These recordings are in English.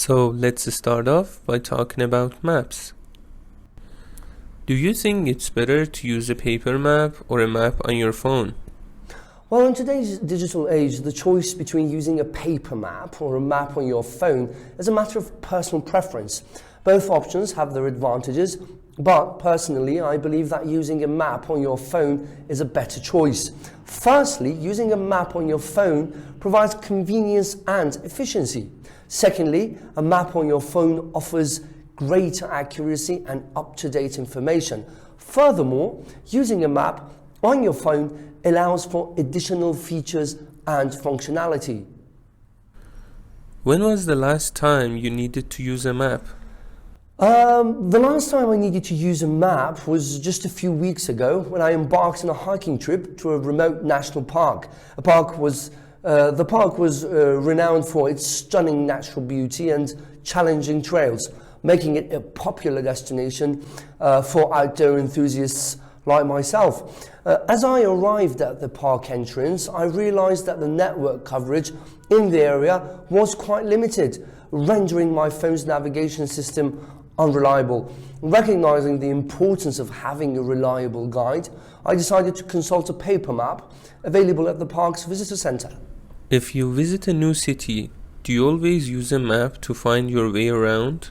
So let's start off by talking about maps. Do you think it's better to use a paper map or a map on your phone? Well, in today's digital age, the choice between using a paper map or a map on your phone is a matter of personal preference. Both options have their advantages, but personally, I believe that using a map on your phone is a better choice. Firstly, using a map on your phone provides convenience and efficiency. Secondly, a map on your phone offers greater accuracy and up-to-date information. Furthermore, using a map on your phone allows for additional features and functionality. When was the last time you needed to use a map? The last time I needed to use a map was just a few weeks ago when I embarked on a hiking trip to a remote national park. The park was renowned for its stunning natural beauty and challenging trails, making it a popular destination for outdoor enthusiasts like myself. As I arrived at the park entrance, I realized that the network coverage in the area was quite limited, rendering my phone's navigation system unreliable. Recognizing the importance of having a reliable guide, I decided to consult a paper map available at the park's visitor center. If you visit a new city, do you always use a map to find your way around?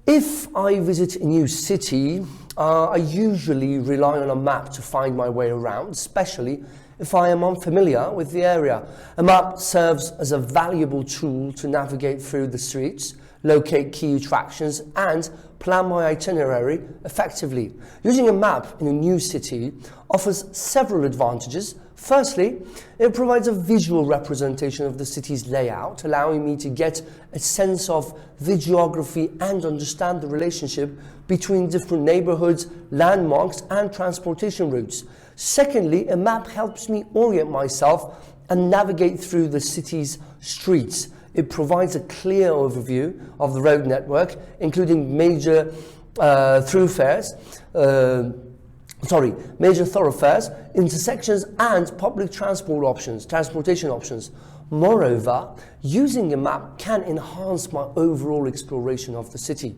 If I visit a new city, I usually rely on a map to find my way around, especially if I am unfamiliar with the area. A map serves as a valuable tool to navigate through the streets, locate key attractions, and plan my itinerary effectively. Using a map in a new city offers several advantages. Firstly, it provides a visual representation of the city's layout, allowing me to get a sense of the geography and understand the relationship between different neighborhoods, landmarks, and transportation routes. Secondly, a map helps me orient myself and navigate through the city's streets. It provides a clear overview of the road network, including major thoroughfares, intersections, and public transportation options. Moreover, using a map can enhance my overall exploration of the city.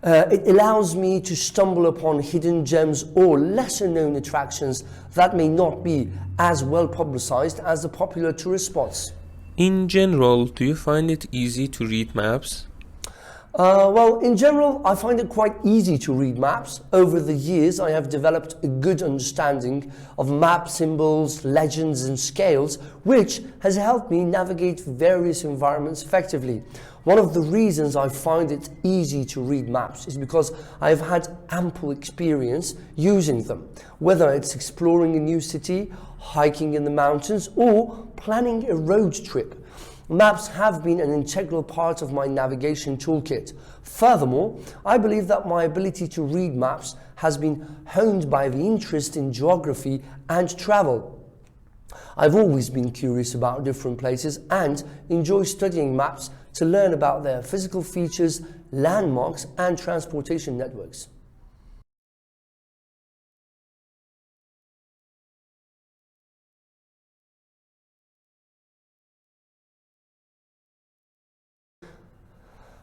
It allows me to stumble upon hidden gems or lesser-known attractions that may not be as well publicized as the popular tourist spots. In general, do you find it easy to read maps? Well, in general, I find it quite easy to read maps. Over the years, I have developed a good understanding of map symbols, legends, and scales, which has helped me navigate various environments effectively. One of the reasons I find it easy to read maps is because I have had ample experience using them, whether it's exploring a new city, hiking in the mountains, or planning a road trip. Maps have been an integral part of my navigation toolkit. Furthermore, I believe that my ability to read maps has been honed by the interest in geography and travel. I've always been curious about different places and enjoy studying maps to learn about their physical features, landmarks, and transportation networks.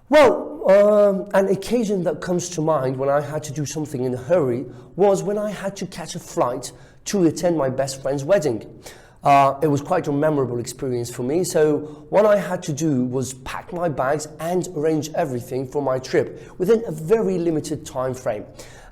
Well, an occasion that comes to mind when I had to do something in a hurry was when I had to catch a flight to attend my best friend's wedding. It was quite a memorable experience for me, so what I had to do was pack my bags and arrange everything for my trip within a very limited time frame.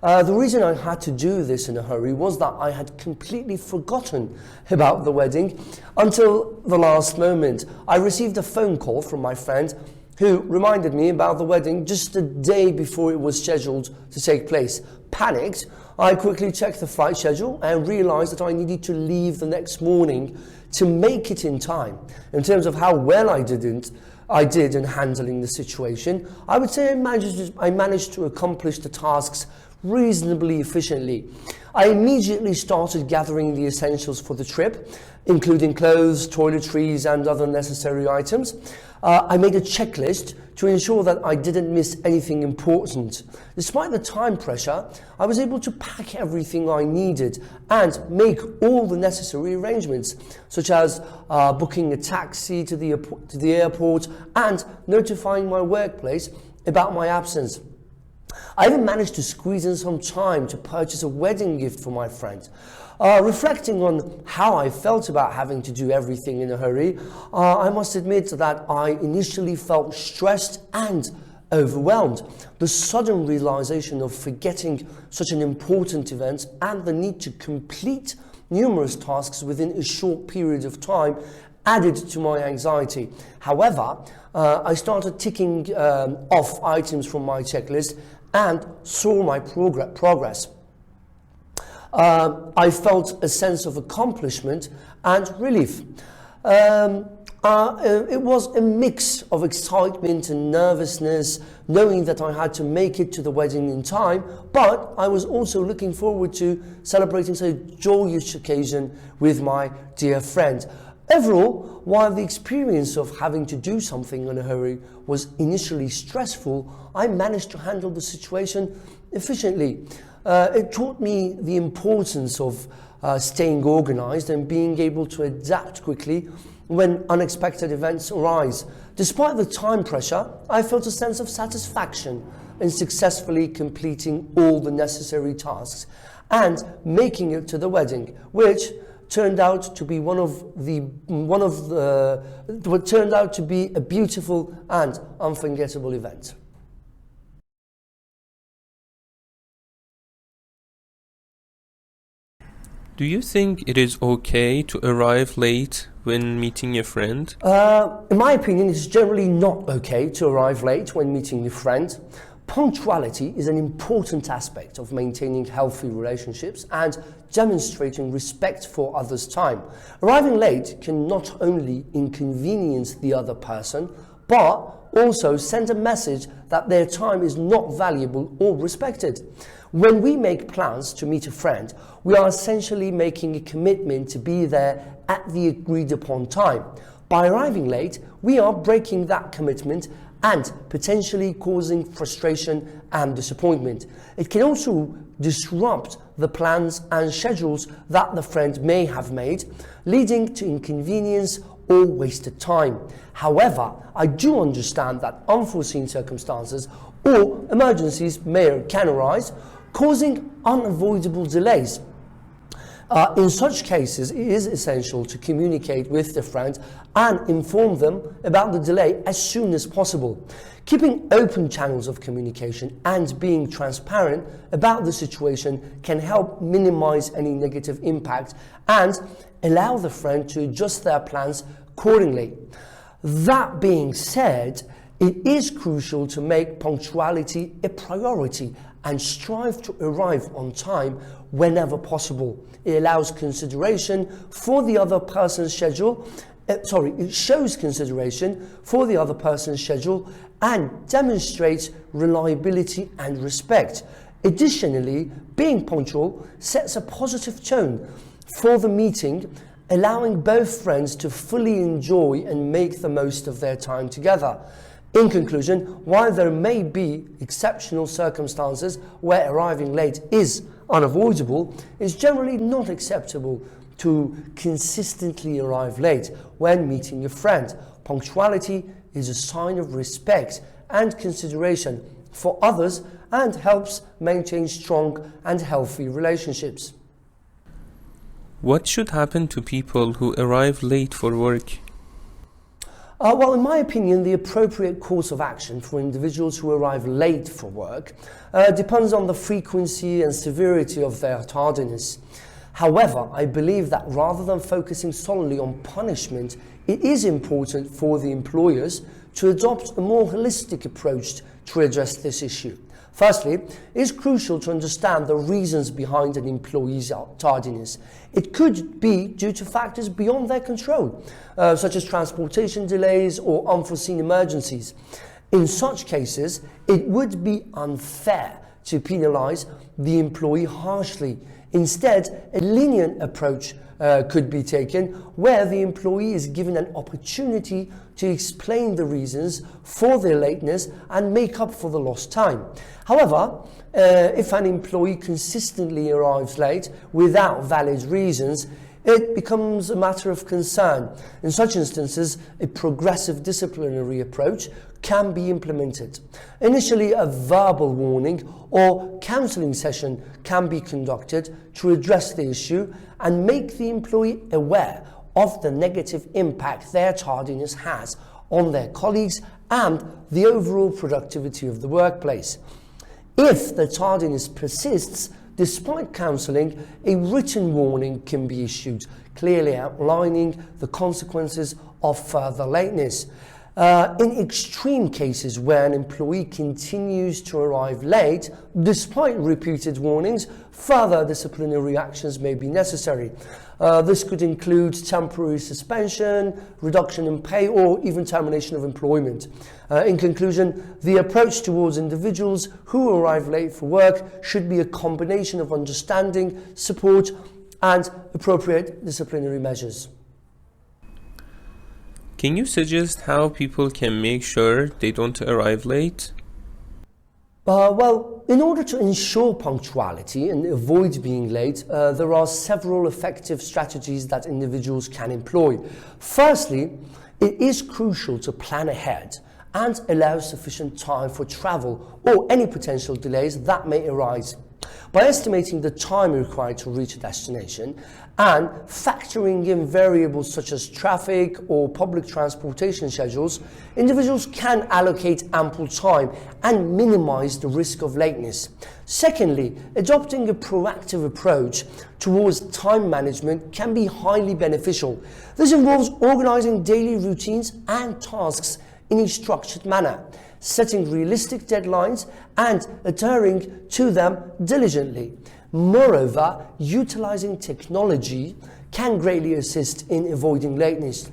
The reason I had to do this in a hurry was that I had completely forgotten about the wedding until the last moment. I received a phone call from my friend who reminded me about the wedding just a day before it was scheduled to take place. Panicked, I quickly checked the flight schedule and realized that I needed to leave the next morning to make it in time. In terms of how well I did in handling the situation, I would say I managed to accomplish the tasks reasonably efficiently. I immediately started gathering the essentials for the trip, including clothes, toiletries, and other necessary items. I made a checklist to ensure that I didn't miss anything important. Despite the time pressure, I was able to pack everything I needed and make all the necessary arrangements, such as booking a taxi to the airport and notifying my workplace about my absence. I even managed to squeeze in some time to purchase a wedding gift for my friend. Reflecting on how I felt about having to do everything in a hurry, I must admit that I initially felt stressed and overwhelmed. The sudden realization of forgetting such an important event and the need to complete numerous tasks within a short period of time added to my anxiety. However, I started ticking off items from my checklist and saw my progress. I felt a sense of accomplishment and relief. It was a mix of excitement and nervousness, knowing that I had to make it to the wedding in time, but I was also looking forward to celebrating such a joyous occasion with my dear friend. Overall, while the experience of having to do something in a hurry was initially stressful, I managed to handle the situation efficiently. It taught me the importance of staying organized and being able to adapt quickly when unexpected events arise. Despite the time pressure, I felt a sense of satisfaction in successfully completing all the necessary tasks and making it to the wedding, which turned out to be a beautiful and unforgettable event. Do you think it is okay to arrive late when meeting a friend? In my opinion, it's generally not okay to arrive late when meeting a friend. Punctuality is an important aspect of maintaining healthy relationships and demonstrating respect for others' time. Arriving late can not only inconvenience the other person, but also send a message that their time is not valuable or respected. When we make plans to meet a friend, we are essentially making a commitment to be there at the agreed upon time. By arriving late, we are breaking that commitment and potentially causing frustration and disappointment. It can also disrupt the plans and schedules that the friend may have made, leading to inconvenience or wasted time. However, I do understand that unforeseen circumstances or emergencies can arise, causing unavoidable delays. In such cases, it is essential to communicate with the friend and inform them about the delay as soon as possible. Keeping open channels of communication and being transparent about the situation can help minimize any negative impact and allow the friend to adjust their plans accordingly. That being said, it is crucial to make punctuality a priority and strive to arrive on time whenever possible. It allows consideration for the other person's schedule. It shows consideration for the other person's schedule and demonstrates reliability and respect. Additionally, being punctual sets a positive tone for the meeting, allowing both friends to fully enjoy and make the most of their time together. In conclusion, while there may be exceptional circumstances where arriving late is unavoidable, it's generally not acceptable to consistently arrive late when meeting a friend. Punctuality is a sign of respect and consideration for others and helps maintain strong and healthy relationships. What should happen to people who arrive late for work? Well, in my opinion, the appropriate course of action for individuals who arrive late for work depends on the frequency and severity of their tardiness. However, I believe that rather than focusing solely on punishment, it is important for the employers to adopt a more holistic approach to address this issue. Firstly, it is crucial to understand the reasons behind an employee's tardiness. It could be due to factors beyond their control, such as transportation delays or unforeseen emergencies. In such cases, it would be unfair to penalise the employee harshly. Instead, a lenient approach could be taken where the employee is given an opportunity to explain the reasons for their lateness and make up for the lost time. However, if an employee consistently arrives late without valid reasons, it becomes a matter of concern. In such instances, a progressive disciplinary approach can be implemented. Initially, a verbal warning or counselling session can be conducted to address the issue and make the employee aware of the negative impact their tardiness has on their colleagues and the overall productivity of the workplace. If the tardiness persists, despite counselling, a written warning can be issued, clearly outlining the consequences of further lateness. In extreme cases where an employee continues to arrive late, despite repeated warnings, further disciplinary actions may be necessary. This could include temporary suspension, reduction in pay, or even termination of employment. In conclusion, the approach towards individuals who arrive late for work should be a combination of understanding, support, and appropriate disciplinary measures. Can you suggest how people can make sure they don't arrive late? Well, in order to ensure punctuality and avoid being late, there are several effective strategies that individuals can employ. Firstly, it is crucial to plan ahead and allow sufficient time for travel or any potential delays that may arise. By estimating the time required to reach a destination and factoring in variables such as traffic or public transportation schedules, individuals can allocate ample time and minimize the risk of lateness. Secondly, adopting a proactive approach towards time management can be highly beneficial. This involves organizing daily routines and tasks in a structured manner, setting realistic deadlines and adhering to them diligently. Moreover, utilizing technology can greatly assist in avoiding lateness.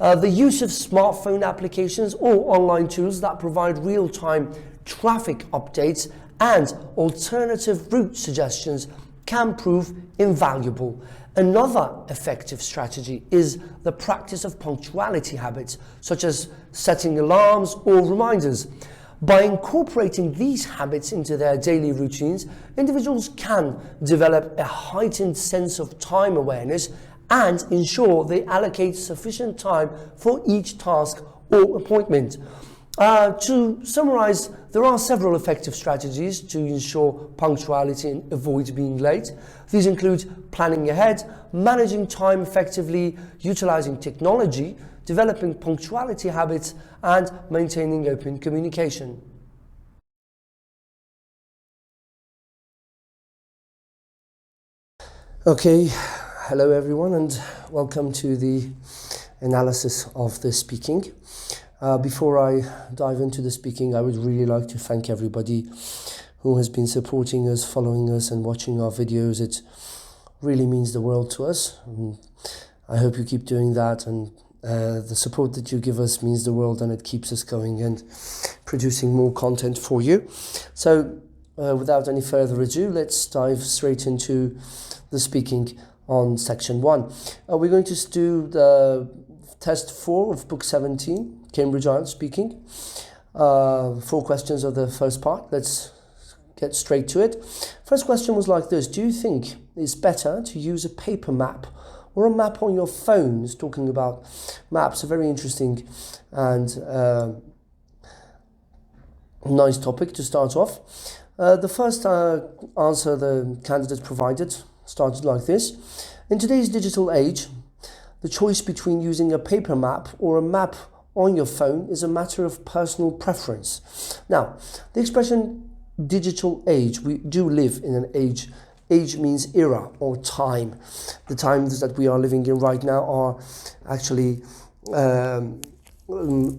The use of smartphone applications or online tools that provide real-time traffic updates and alternative route suggestions can prove invaluable. Another effective strategy is the practice of punctuality habits, such as setting alarms or reminders. By incorporating these habits into their daily routines, individuals can develop a heightened sense of time awareness and ensure they allocate sufficient time for each task or appointment. To summarize, there are several effective strategies to ensure punctuality and avoid being late. These include planning ahead, managing time effectively, utilizing technology, developing punctuality habits, and maintaining open communication. Okay, hello everyone and welcome to the analysis of the speaking. Before I dive into the speaking, I would really like to thank everybody who has been supporting us, following us and watching our videos. It really means the world to us. I hope you keep doing that, and the support that you give us means the world, and it keeps us going and producing more content for you. So without any further ado, let's dive straight into the speaking on section 1. We're going to do the test 4 of book 17, Cambridge IELTS Speaking. 4 questions of the first part. Let's get straight to it. First question was like this: do you think it's better to use a paper map or a map on your phone? It's talking about maps, a very interesting and nice topic to start off. The first answer the candidate provided started like this: in today's digital age, the choice between using a paper map or a map on your phone is a matter of personal preference. Now, the expression digital age, we do live in an age. Age means era or time. The times that we are living in right now are actually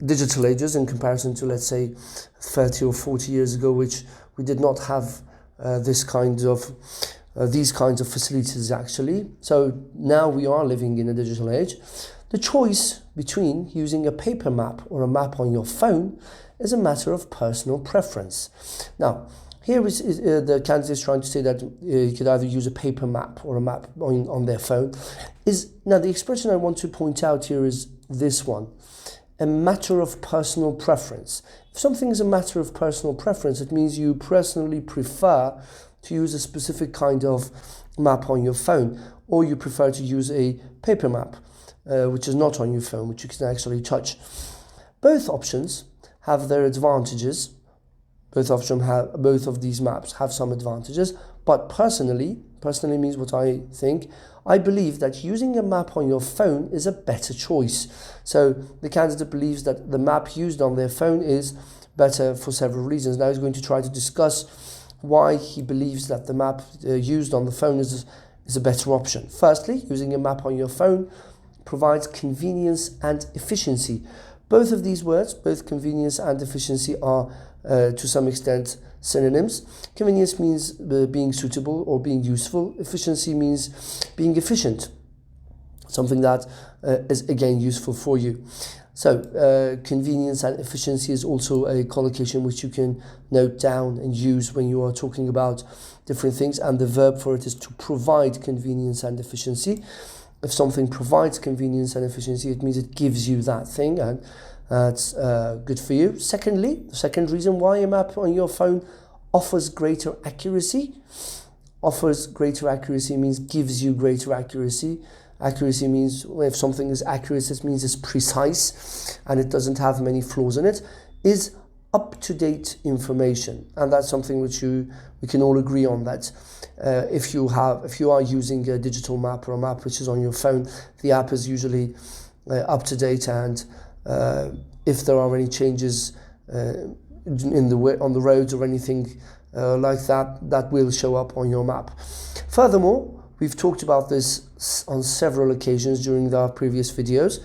digital ages in comparison to, let's say, 30 or 40 years ago, which we did not have these kinds of facilities actually. So now we are living in a digital age. The choice between using a paper map or a map on your phone is a matter of personal preference. Now, Here the candidate is trying to say that you could either use a paper map or a map on their phone. Now the expression I want to point out here is this one, a matter of personal preference. If something is a matter of personal preference, it means you personally prefer to use a specific kind of map on your phone, or you prefer to use a paper map, which is not on your phone, which you can actually touch. Both options have their advantages. Both of these maps have some advantages, but personally means what I think. I believe that using a map on your phone is a better choice. So the candidate believes that the map used on their phone is better for several reasons. Now he's going to try to discuss why he believes that the map used on the phone is a better option. Firstly, using a map on your phone provides convenience and efficiency. Both of these words, both convenience and efficiency, are to some extent synonyms. Convenience means being suitable or being useful. Efficiency means being efficient, something that is again useful for you. So convenience and efficiency is also a collocation which you can note down and use when you are talking about different things, and the verb for it is to provide convenience and efficiency. If something provides convenience and efficiency, it means it gives you that thing, and that's good for you. Secondly, the second reason why a map on your phone offers greater accuracy. Offers greater accuracy means gives you greater accuracy. Accuracy means if something is accurate, it means it's precise and it doesn't have many flaws in it. Is up-to-date information, and that's something which we can all agree on, that if you are using a digital map or a map which is on your phone, the app is usually up to date, and if there are any changes on the roads or anything like that will show up on your map. Furthermore, we've talked about this on several occasions during our previous videos.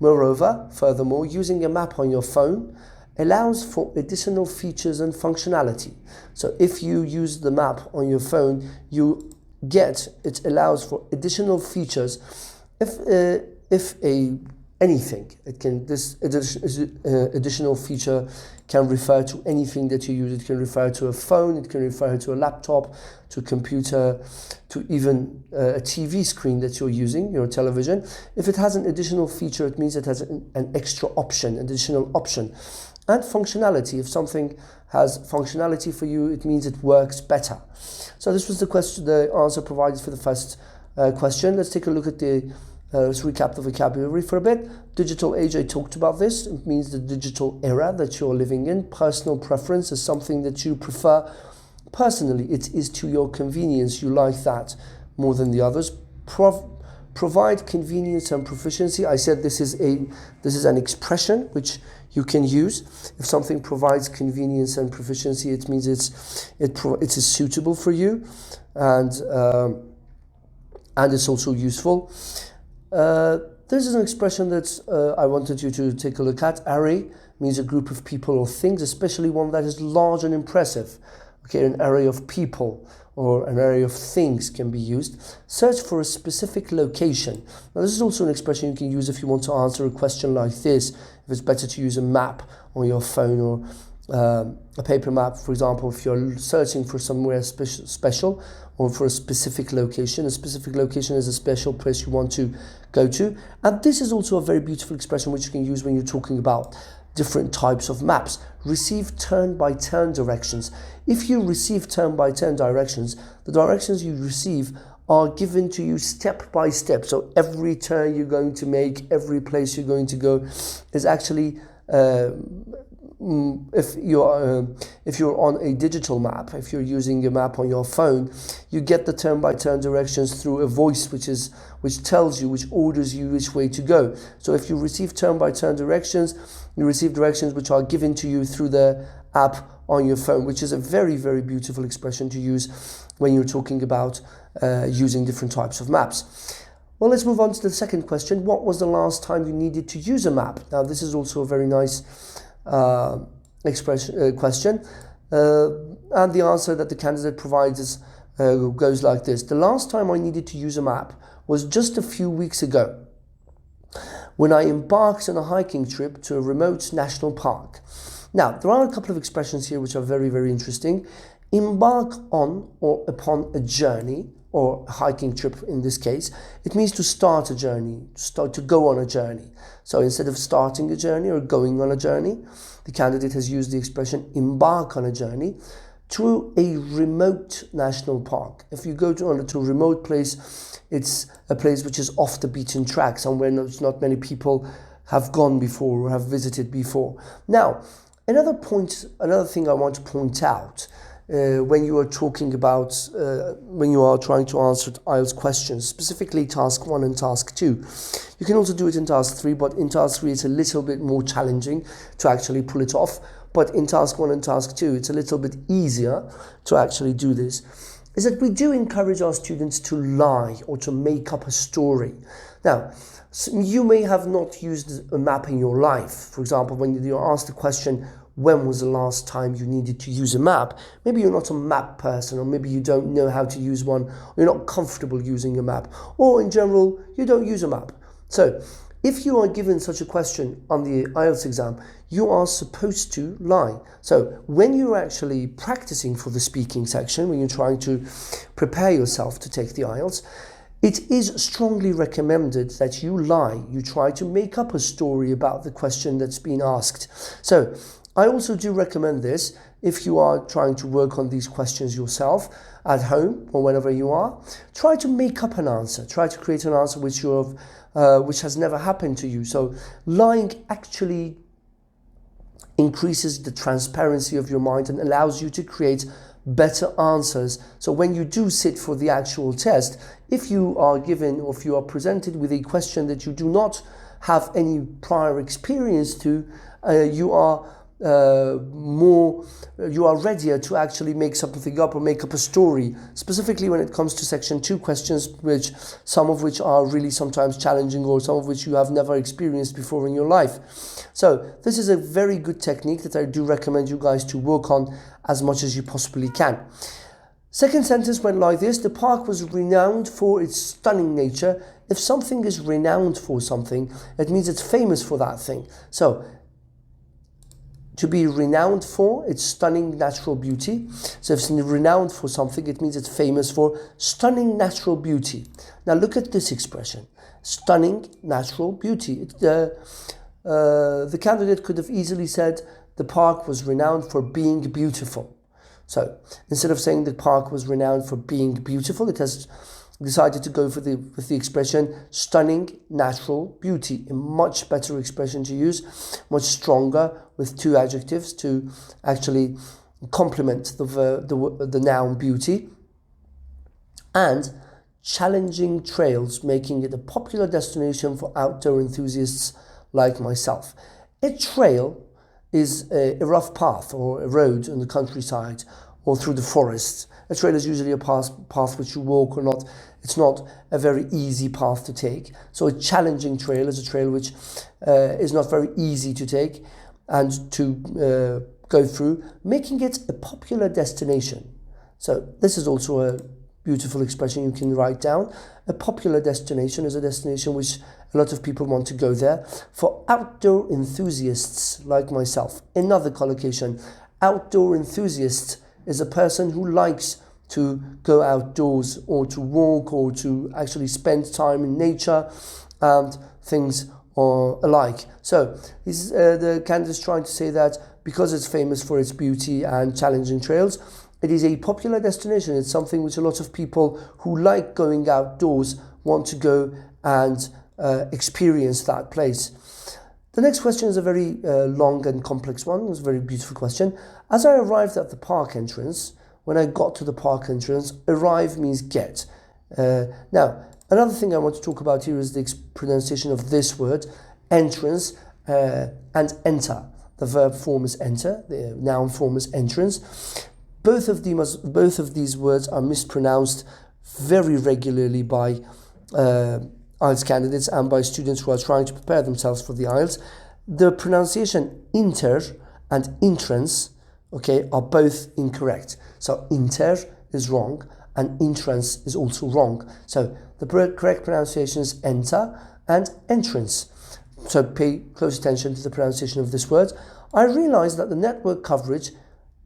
Moreover, furthermore, using a map on your phone allows for additional features and functionality. So if you use the map on your phone, it allows for additional features. This additional feature can refer to anything that you use. It can refer to a phone, it can refer to a laptop, to a computer, to even a TV screen that you're using, your television. If it has an additional feature, it means it has an extra option, additional option. And functionality, if something has functionality for you, it means it works better. So this was the answer provided for the first question. Let's take a look at let's recap the vocabulary for a bit. Digital age, I talked about this. It means the digital era that you're living in. Personal preference is something that you prefer personally. It is to your convenience. You like that more than the others. Provide convenience and proficiency. I said this is an expression which you can use. If something provides convenience and proficiency, it means it is suitable for you, and it's also useful. This is an expression that I wanted you to take a look at. Array means a group of people or things, especially one that is large and impressive. Okay, an array of people or an array of things can be used. Search for a specific location. Now this is also an expression you can use if you want to answer a question like this. If it's better to use a map on your phone or a paper map, for example, if you're searching for somewhere special or for a specific location. A specific location is a special place you want to go to. And this is also a very beautiful expression which you can use when you're talking about different types of maps. Receive turn-by-turn directions. If you receive turn-by-turn directions, the directions you receive are given to you step by step. So every turn you're going to make, every place you're going to go is actually if you're on a digital map, if you're using a map on your phone, you get the turn-by-turn directions through a voice which tells you, which orders you which way to go. So if you receive turn-by-turn directions, you receive directions which are given to you through the app on your phone, which is a very, very beautiful expression to use when you're talking about using different types of maps. Well, let's move on to the second question. What was the last time you needed to use a map? Now, this is also a very nice question, and the answer that the candidate provides goes like this. The last time I needed to use a map was just a few weeks ago when I embarked on a hiking trip to a remote national park. Now, there are a couple of expressions here which are very, very interesting. embark on or upon a journey, or a hiking trip in this case, it means to start a journey, to go on a journey. So instead of starting a journey or going on a journey, the candidate has used the expression embark on a journey to a remote national park. If you go to a remote place, it's a place which is off the beaten track, somewhere not many people have gone before or have visited before. Now, another thing I want to point out when you are talking about, when you are trying to answer IELTS questions, specifically task 1 and task 2. You can also do it in task 3, but in task 3 it's a little bit more challenging to actually pull it off. But in task 1 and task 2, it's a little bit easier to actually do this. Is that we do encourage our students to lie or to make up a story. Now, you may have not used a map in your life. For example, when you're asked the question, when was the last time you needed to use a map? Maybe you're not a map person, or maybe you don't know how to use one, or you're not comfortable using a map, or in general, you don't use a map. So, if you are given such a question on the IELTS exam, you are supposed to lie. So, when you're actually practicing for the speaking section, when you're trying to prepare yourself to take the IELTS, it is strongly recommended that you lie. You try to make up a story about the question that's been asked. So, I also do recommend this if you are trying to work on these questions yourself at home or whenever you are. Try to make up an answer. Try to create an answer which has never happened to you. So lying actually increases the transparency of your mind and allows you to create better answers. So when you do sit for the actual test, if you are given or if you are presented with a question that you do not have any prior experience to, you are readier to actually make something up or make up a story, specifically when it comes to section 2 questions, some of which are really sometimes challenging, or some of which you have never experienced before in your life. So this is a very good technique that I do recommend you guys to work on as much as you possibly can. Second sentence went like this: the park was renowned for its stunning nature. If something is renowned for something, it means it's famous for that thing. So to be renowned for its stunning natural beauty. So if it's renowned for something, it means it's famous for stunning natural beauty. Now look at this expression, stunning natural beauty. The candidate could have easily said the park was renowned for being beautiful. So instead of saying the park was renowned for being beautiful, it has decided to go with the expression stunning natural beauty, a much better expression to use, much stronger, with 2 adjectives to actually complement the noun beauty. And challenging trails, making it a popular destination for outdoor enthusiasts like myself. A trail is a rough path or a road in the countryside or through the forest. A trail is usually a path which you walk or not. It's not a very easy path to take. So a challenging trail is a trail which is not very easy to take and to go through, making it a popular destination. So this is also a beautiful expression you can write down. A popular destination is a destination which a lot of people want to go there. For outdoor enthusiasts like myself, another collocation, outdoor enthusiast is a person who likes to go outdoors or to walk or to actually spend time in nature and things or alike. So the candidate is trying to say that because it's famous for its beauty and challenging trails, it is a popular destination. It's something which a lot of people who like going outdoors want to go and experience that place. The next question is a very long and complex one. It's a very beautiful question. As I arrived at the park entrance, when I got to the park entrance, arrive means get. Now, another thing I want to talk about here is the pronunciation of this word, entrance and enter. The verb form is enter, the noun form is entrance. Both of these words are mispronounced very regularly by IELTS candidates and by students who are trying to prepare themselves for the IELTS. The pronunciation inter and entrance, okay, are both incorrect. So inter is wrong and entrance is also wrong. So the correct pronunciation is enter and entrance. So pay close attention to the pronunciation of this word. I realized that the network coverage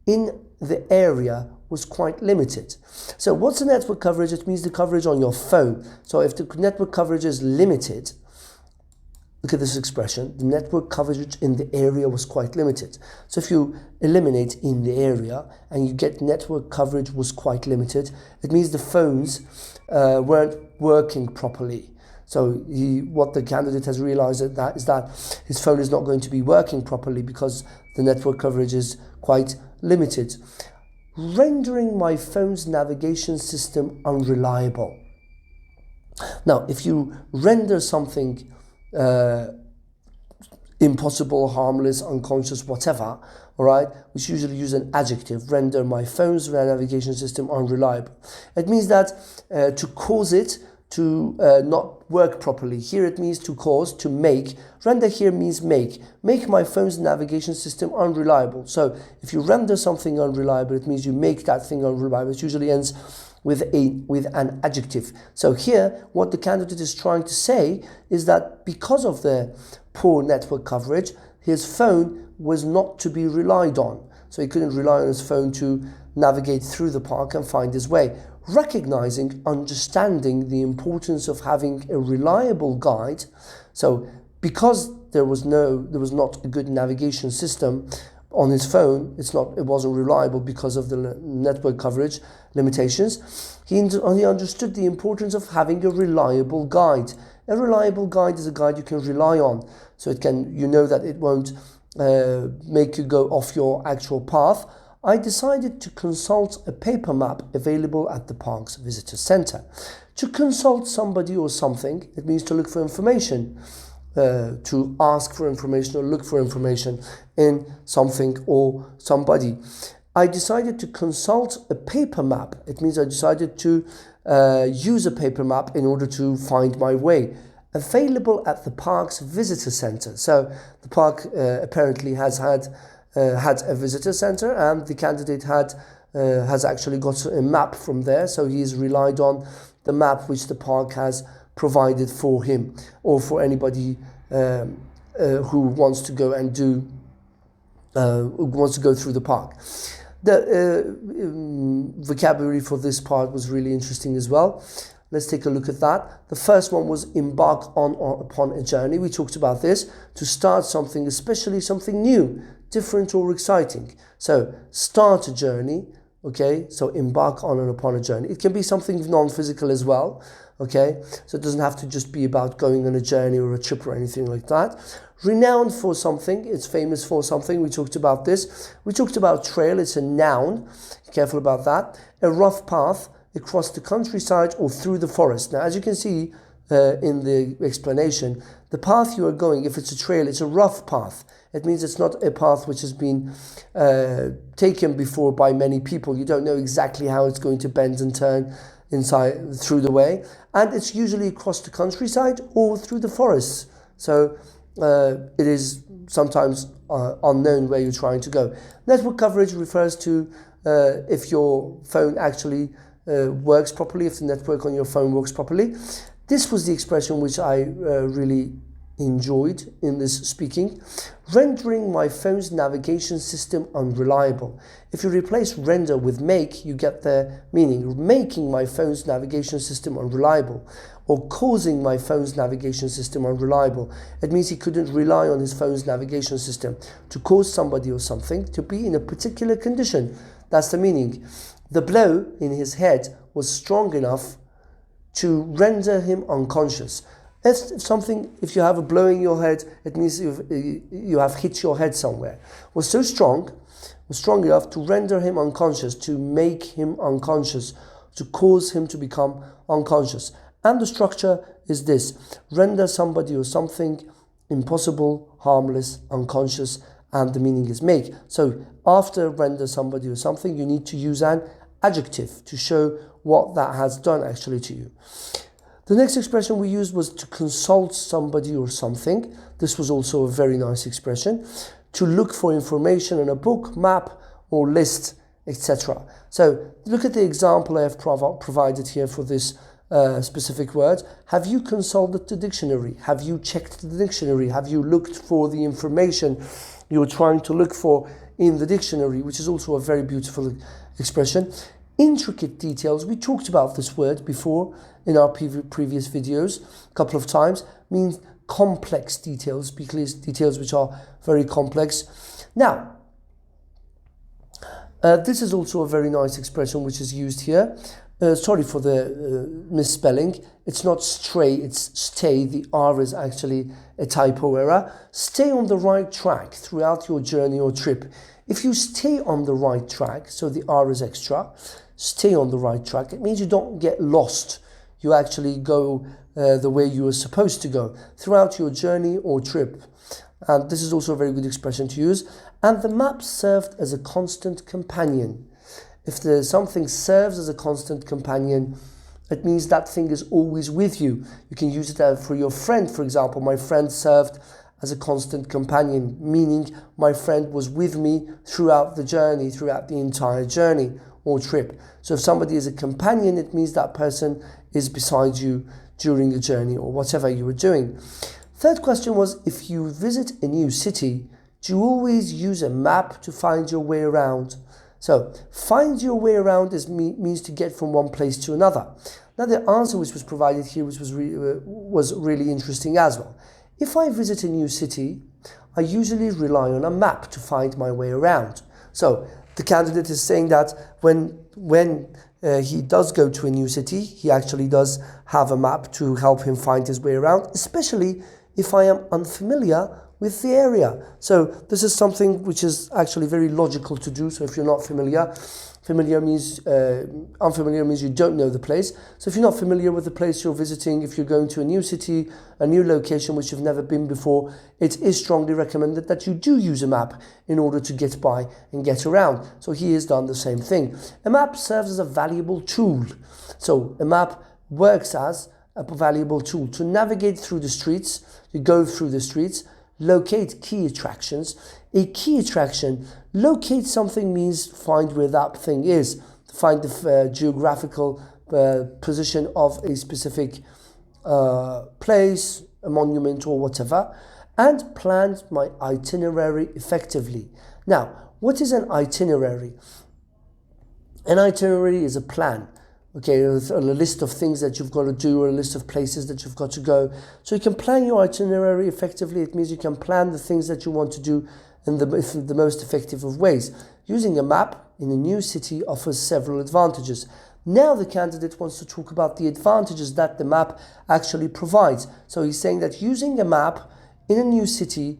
in the area was quite limited. So what's the network coverage? It means the coverage on your phone. So if the network coverage is limited, look at this expression, the network coverage in the area was quite limited. So if you eliminate in the area and you get network coverage was quite limited, it means the phones weren't working properly. So what the candidate has realized is that his phone is not going to be working properly because the network coverage is quite limited. Rendering my phone's navigation system unreliable. Now, if you render something impossible, harmless, unconscious, whatever, all right, we usually use an adjective, render my phone's navigation system unreliable. It means that to cause it to not work properly. Here it means to cause, to make. Render here means make. Make my phone's navigation system unreliable. So if you render something unreliable, it means you make that thing unreliable. It usually ends with an adjective. So here, what the candidate is trying to say is that because of the poor network coverage, his phone was not to be relied on. So he couldn't rely on his phone to navigate through the park and find his way. Recognizing, understanding the importance of having a reliable guide. So because there was not a good navigation system on his phone, it wasn't reliable because of the network coverage limitations. He understood the importance of having a reliable guide. A reliable guide is a guide you can rely on. So that it won't make you go off your actual path. I decided to consult a paper map available at the park's visitor center. To consult somebody or something, it means to look for information, to ask for information or look for information in something or somebody. I decided to consult a paper map. It means I decided to use a paper map in order to find my way. Available at the park's visitor center. So the park apparently has had a visitor center, and the candidate has actually got a map from there, so he's relied on the map which the park has provided for him or for anybody who wants to go and wants to go through the park. The vocabulary for this part was really interesting as well. Let's take a look at that. The first one was embark on or upon a journey. We talked about this, to start something, especially something new, different or exciting. So start a journey, okay? So embark on and upon a journey. It can be something non-physical as well, okay? So it doesn't have to just be about going on a journey or a trip or anything like that. Renowned for something, it's famous for something. We talked about this. We talked about trail, it's a noun. Careful about that. A rough path across the countryside or through the forest. Now, as you can see in the explanation, the path you are going, if it's a trail, it's a rough path. It means it's not a path which has been taken before by many people. You don't know exactly how it's going to bend and turn inside through the way. And it's usually across the countryside or through the forests. So it is sometimes unknown where you're trying to go. Network coverage refers to if your phone actually works properly, if the network on your phone works properly. This was the expression which I really enjoyed in this speaking. Rendering my phone's navigation system unreliable. If you replace render with make, you get the meaning. Making my phone's navigation system unreliable, or causing my phone's navigation system unreliable. It means he couldn't rely on his phone's navigation system. To cause somebody or something to be in a particular condition. That's the meaning. The blow in his head was strong enough to render him unconscious. If you have a blow in your head, it means you have hit your head somewhere. Was strong enough to render him unconscious, to make him unconscious, to cause him to become unconscious. And the structure is this: render somebody or something impossible, harmless, unconscious, and the meaning is make. So after render somebody or something, you need to use an adjective to show what that has done actually to you. The next expression we used was to consult somebody or something. This was also a very nice expression. To look for information in a book, map, or list, etc. So look at the example I have provided here for this specific word. Have you consulted the dictionary? Have you checked the dictionary? Have you looked for the information you're trying to look for in the dictionary? Which is also a very beautiful expression. Intricate details, we talked about this word before in our previous videos a couple of times, means complex details, because details which are very complex. Now, this is also a very nice expression which is used here. Sorry for the misspelling. It's not stray, it's stay. The R is actually a typo error. Stay on the right track throughout your journey or trip. If you stay on the right track, so the R is extra, stay on the right track, it means you don't get lost. You actually go the way you are supposed to go throughout your journey or trip. And this is also a very good expression to use. And the map served as a constant companion. If there's something serves as a constant companion, it means that thing is always with you. You can use it for your friend, for example. My friend served as a constant companion, meaning my friend was with me throughout the journey, throughout the entire journey or trip. So if somebody is a companion, it means that person is beside you during the journey or whatever you were doing. Third question was, if you visit a new city, do you always use a map to find your way around? So, find your way around means to get from one place to another. Now, the answer which was provided here which was really interesting as well. If I visit a new city, I usually rely on a map to find my way around. So, the candidate is saying that when he does go to a new city, he actually does have a map to help him find his way around, especially if I am unfamiliar with the area. So this is something which is actually very logical to do. So if you're not familiar, unfamiliar means you don't know the place. So if you're not familiar with the place you're visiting, if you're going to a new city, a new location which you've never been before, it is strongly recommended that you do use a map in order to get by and get around. So he has done the same thing. A map serves as a valuable tool. So a map works as a valuable tool to navigate through the streets. You go through the streets, locate key attractions. A key attraction, locate something means find where that thing is, find the geographical position of a specific place, a monument or whatever, and plan my itinerary effectively. Now, what is an itinerary? An itinerary is a plan. Okay, a list of things that you've got to do or a list of places that you've got to go. So you can plan your itinerary effectively. It means you can plan the things that you want to do in the most effective of ways. Using a map in a new city offers several advantages. Now the candidate wants to talk about the advantages that the map actually provides. So he's saying that using a map in a new city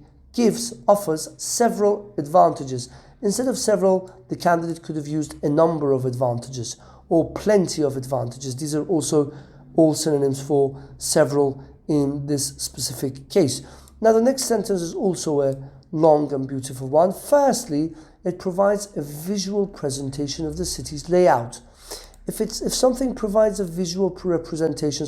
offers several advantages. Instead of several, the candidate could have used a number of advantages or plenty of advantages. These are also all synonyms for several in this specific case. Now the next sentence is also a long and beautiful one. Firstly, it provides a visual presentation of the city's layout. If something provides a visual representation,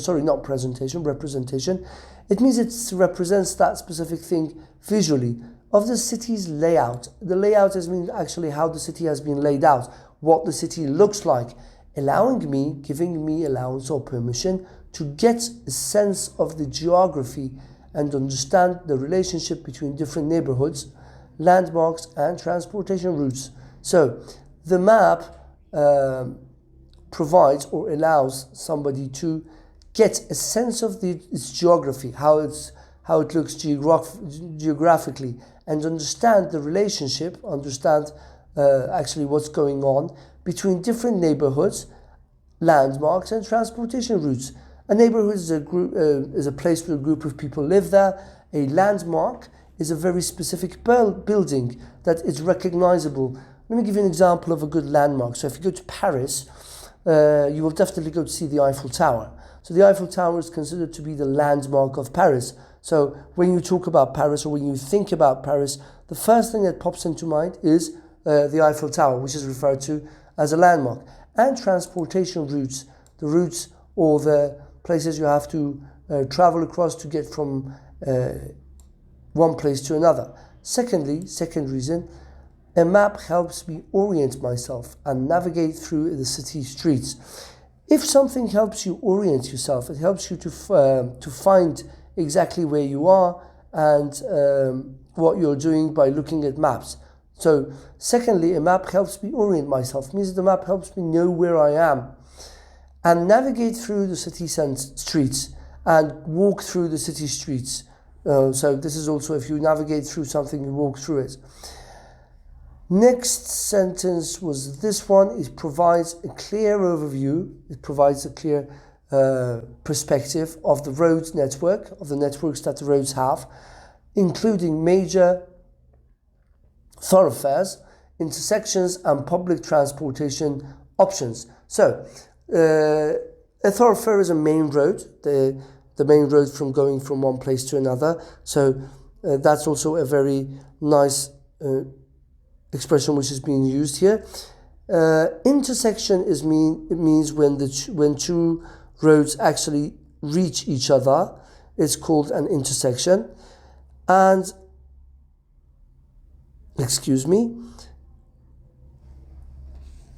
it means it represents that specific thing visually of the city's layout. The layout means actually how the city has been laid out, what the city looks like, giving me allowance or permission to get a sense of the geography and understand the relationship between different neighborhoods, landmarks, and transportation routes. So the map provides or allows somebody to get a sense of its geography, how it looks geographically, and understand the relationship, actually what's going on between different neighborhoods, landmarks, and transportation routes. A neighborhood is a place where a group of people live there. A landmark is a very specific building that is recognizable. Let me give you an example of a good landmark. So if you go to Paris, you will definitely go to see the Eiffel Tower. So the Eiffel Tower is considered to be the landmark of Paris. So when you talk about Paris or when you think about Paris, the first thing that pops into mind is the Eiffel Tower, which is referred to as a landmark. And transportation routes, the routes or the places you have to travel across to get from one place to another. Second reason, a map helps me orient myself and navigate through the city streets. If something helps you orient yourself, it helps you to find exactly where you are and what you're doing by looking at maps. So, secondly, a map helps me orient myself. It means the map helps me know where I am and navigate through the city streets and walk through the city streets. So this is also, if you navigate through something, you walk through it. Next sentence was this one. It provides a clear overview. It provides a clear perspective of the road network, of the networks that the roads have, including major thoroughfares, intersections, and public transportation options. So, a thoroughfare is a main road, the main road from going from one place to another. So, that's also a very nice expression which is being used here. Intersection means when two roads actually reach each other. It's called an intersection. And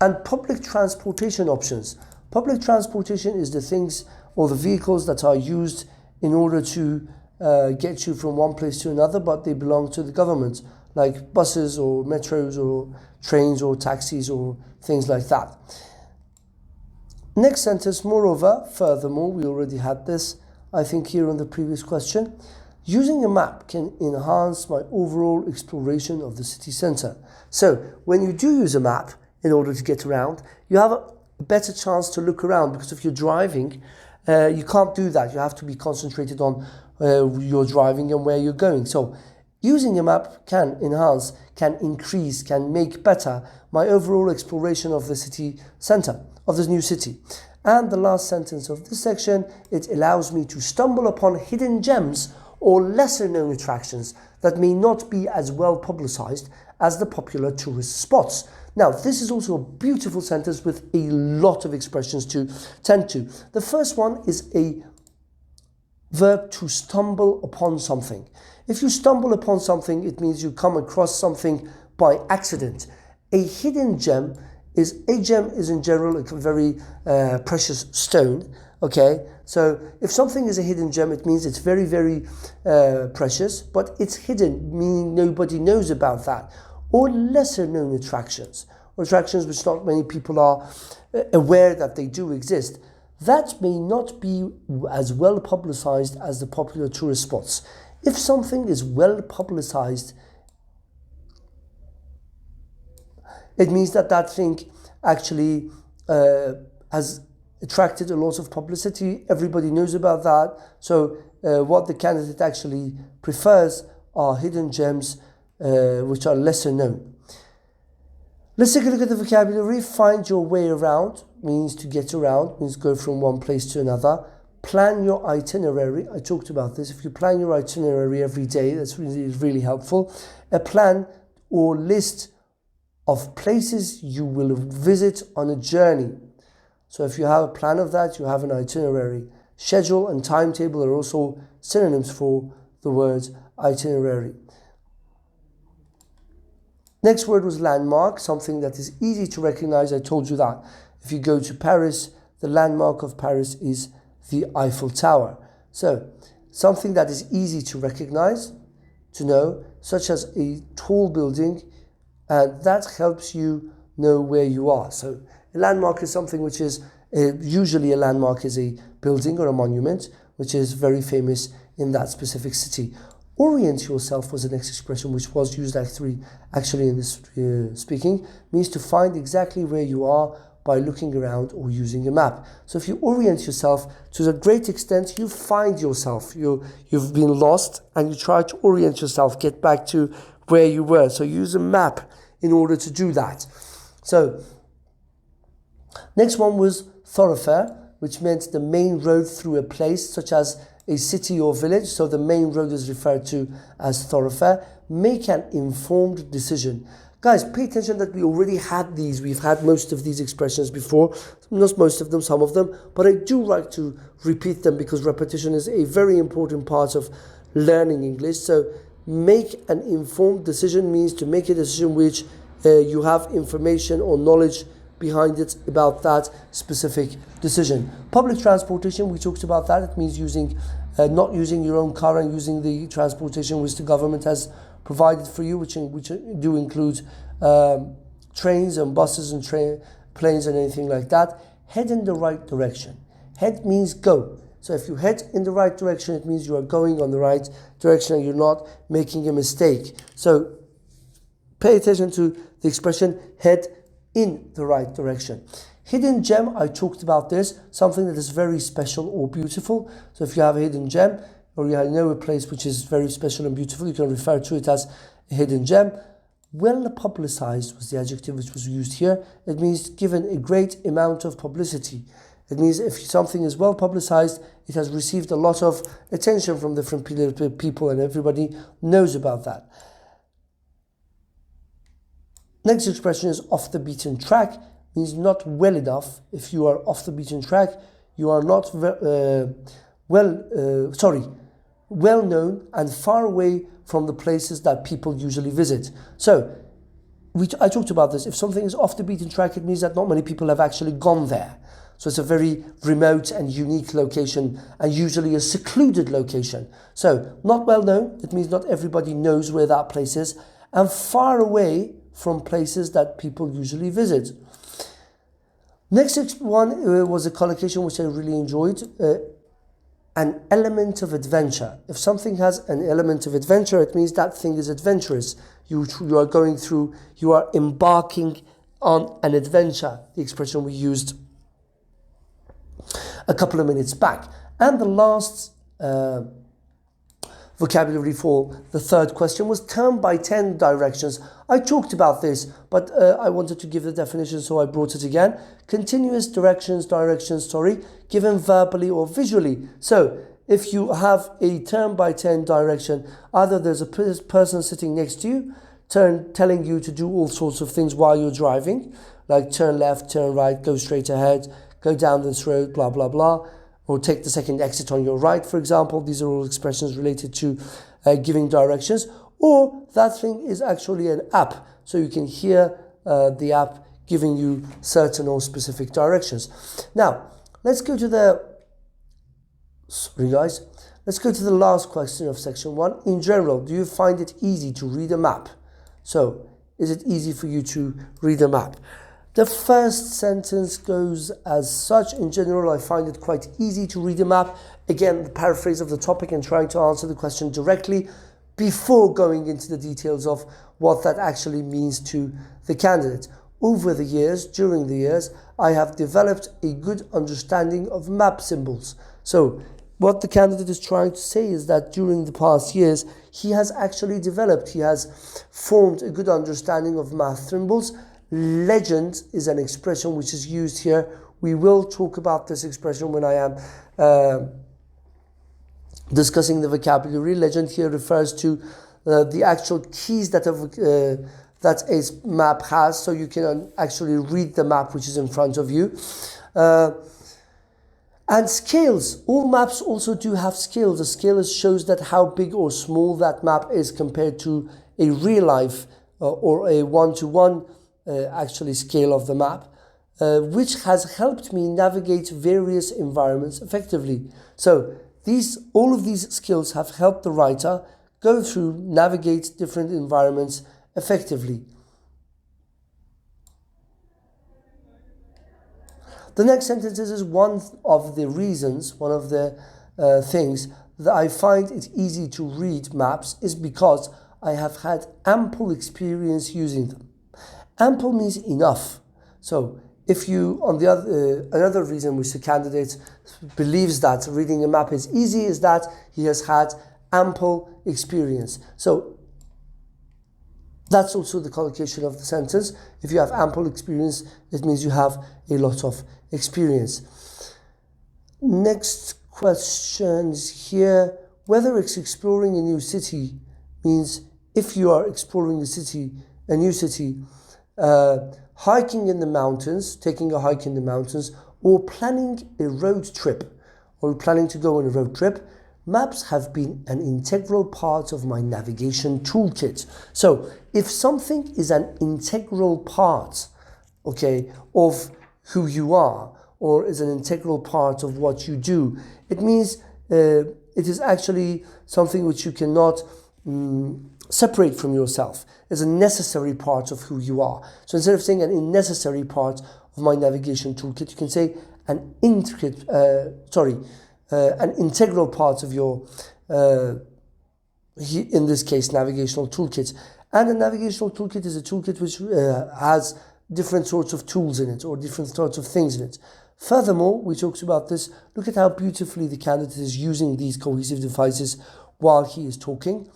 and public transportation options. Public transportation is the things or the vehicles that are used in order to get you from one place to another, but they belong to the government, like buses or metros or trains or taxis or things like that. Next sentence, moreover, furthermore, we already had this, I think, here on the previous question. Using a map can enhance my overall exploration of the city centre. So, when you do use a map in order to get around, you have a better chance to look around, because if you're driving, you can't do that. You have to be concentrated on your driving and where you're going. So, using a map can enhance, can increase, can make better my overall exploration of the city centre, of this new city. And the last sentence of this section, it allows me to stumble upon hidden gems or lesser known attractions that may not be as well publicized as the popular tourist spots. Now, this is also a beautiful sentence with a lot of expressions to tend to. The first one is a verb to stumble upon something. If you stumble upon something, it means you come across something by accident. A hidden gem is in general a very precious stone. Okay, so if something is a hidden gem, it means it's very, very precious, but it's hidden, meaning nobody knows about that. Or lesser known attractions, or attractions which not many people are aware that they do exist. That may not be as well publicized as the popular tourist spots. If something is well publicized, it means that thing actually has attracted a lot of publicity. Everybody knows about that. So what the candidate actually prefers are hidden gems which are lesser known. Let's take a look at the vocabulary. Find your way around means to get around, means go from one place to another. Plan your itinerary. I talked about this. If you plan your itinerary every day, that's really helpful. A plan or list of places you will visit on a journey. So if you have a plan of that, you have an itinerary. Schedule and timetable are also synonyms for the word itinerary. Next word was landmark, something that is easy to recognize. I told you that. If you go to Paris, the landmark of Paris is the Eiffel Tower. So, something that is easy to recognize, to know, such as a tall building, and that helps you know where you are. So, a landmark is something which is, usually a landmark is a building or a monument, which is very famous in that specific city. Orient yourself was the next expression which was used actually in this speaking, means to find exactly where you are by looking around or using a map. So if you orient yourself, to a great extent, you find yourself. You've been lost and you try to orient yourself, get back to where you were. So use a map in order to do that. So next one was thoroughfare, which meant the main road through a place such as a city or village. So the main road is referred to as thoroughfare. Make an informed decision. Guys, pay attention that we already had these. We've had most of these expressions before. Not most of them, some of them. But I do like to repeat them because repetition is a very important part of learning English. So make an informed decision means to make a decision which you have information or knowledge behind it about that specific decision. Public transportation, we talked about that. It means not using your own car and using the transportation which the government has provided for you, which do include trains and buses and planes and anything like that. Head in the right direction. Head means go. So if you head in the right direction, it means you are going on the right direction and you're not making a mistake. So pay attention to the expression head in the right direction. Hidden gem, I talked about this, something that is very special or beautiful. So if you have a hidden gem or you know a place which is very special and beautiful, you can refer to it as a hidden gem. Well publicized was the adjective which was used here. It means given a great amount of publicity. It means if something is well publicized, it has received a lot of attention from different people and everybody knows about that. Next expression is off the beaten track. Means not well enough. If you are off the beaten track, you are not well known and far away from the places that people usually visit. So I talked about this. If something is off the beaten track, it means that not many people have actually gone there. So it's a very remote and unique location and usually a secluded location. So not well known, it means not everybody knows where that place is, and far away from places that people usually visit. Next one was a collocation which I really enjoyed, an element of adventure. If something has an element of adventure, it means that thing is adventurous. You are going through, you are embarking on an adventure, the expression we used a couple of minutes back. And the last vocabulary for the third question was term by 10 directions. I talked about this, but I wanted to give the definition, so I brought it again. Continuous directions, given verbally or visually. So if you have a term by 10 direction, either there's a person sitting next to you, telling you to do all sorts of things while you're driving, like turn left, turn right, go straight ahead, go down this road, blah, blah, blah, or take the second exit on your right, for example. These are all expressions related to giving directions. Or that thing is actually an app, so you can hear the app giving you certain or specific directions. Now, let's go to the last question of section 1. In general, do you find it easy to read a map? So, is it easy for you to read a map? The first sentence goes as such. In general, I find it quite easy to read a map. Again, the paraphrase of the topic and trying to answer the question directly before going into the details of what that actually means to the candidate. Over the years, during the years, I have developed a good understanding of map symbols. So what the candidate is trying to say is that during the past years, he has formed a good understanding of map symbols. Legend is an expression which is used here. We will talk about this expression when I am discussing the vocabulary. Legend here refers to the actual keys that a map has, so you can actually read the map which is in front of you. And scales. All maps also do have scales. A scale shows that how big or small that map is compared to a real life or a one-to-one actually scale of the map, which has helped me navigate various environments effectively. So all of these skills have helped the writer navigate different environments effectively. The next sentence is one of the things that I find it easy to read maps is because I have had ample experience using them. Ample means enough. So if you, on the other, another reason which the candidate believes that reading a map is easy is that he has had ample experience. So that's also the collocation of the sentence. If you have ample experience, it means you have a lot of experience. Next questions here. Whether it's exploring a new city means if you are exploring a new city, hiking in the mountains, taking a hike in the mountains, or planning a road trip, or planning to go on a road trip, maps have been an integral part of my navigation toolkit. So if something is an integral part, of who you are, or is an integral part of what you do, it means it is actually something which you cannot separate from yourself. It's a necessary part of who you are. So instead of saying an unnecessary part of my navigation toolkit, you can say an integral part of your, in this case, navigational toolkit. And a navigational toolkit is a toolkit which has different sorts of tools in it, or different sorts of things in it. Furthermore, we talked about this. Look at how beautifully the candidate is using these cohesive devices while he is talking.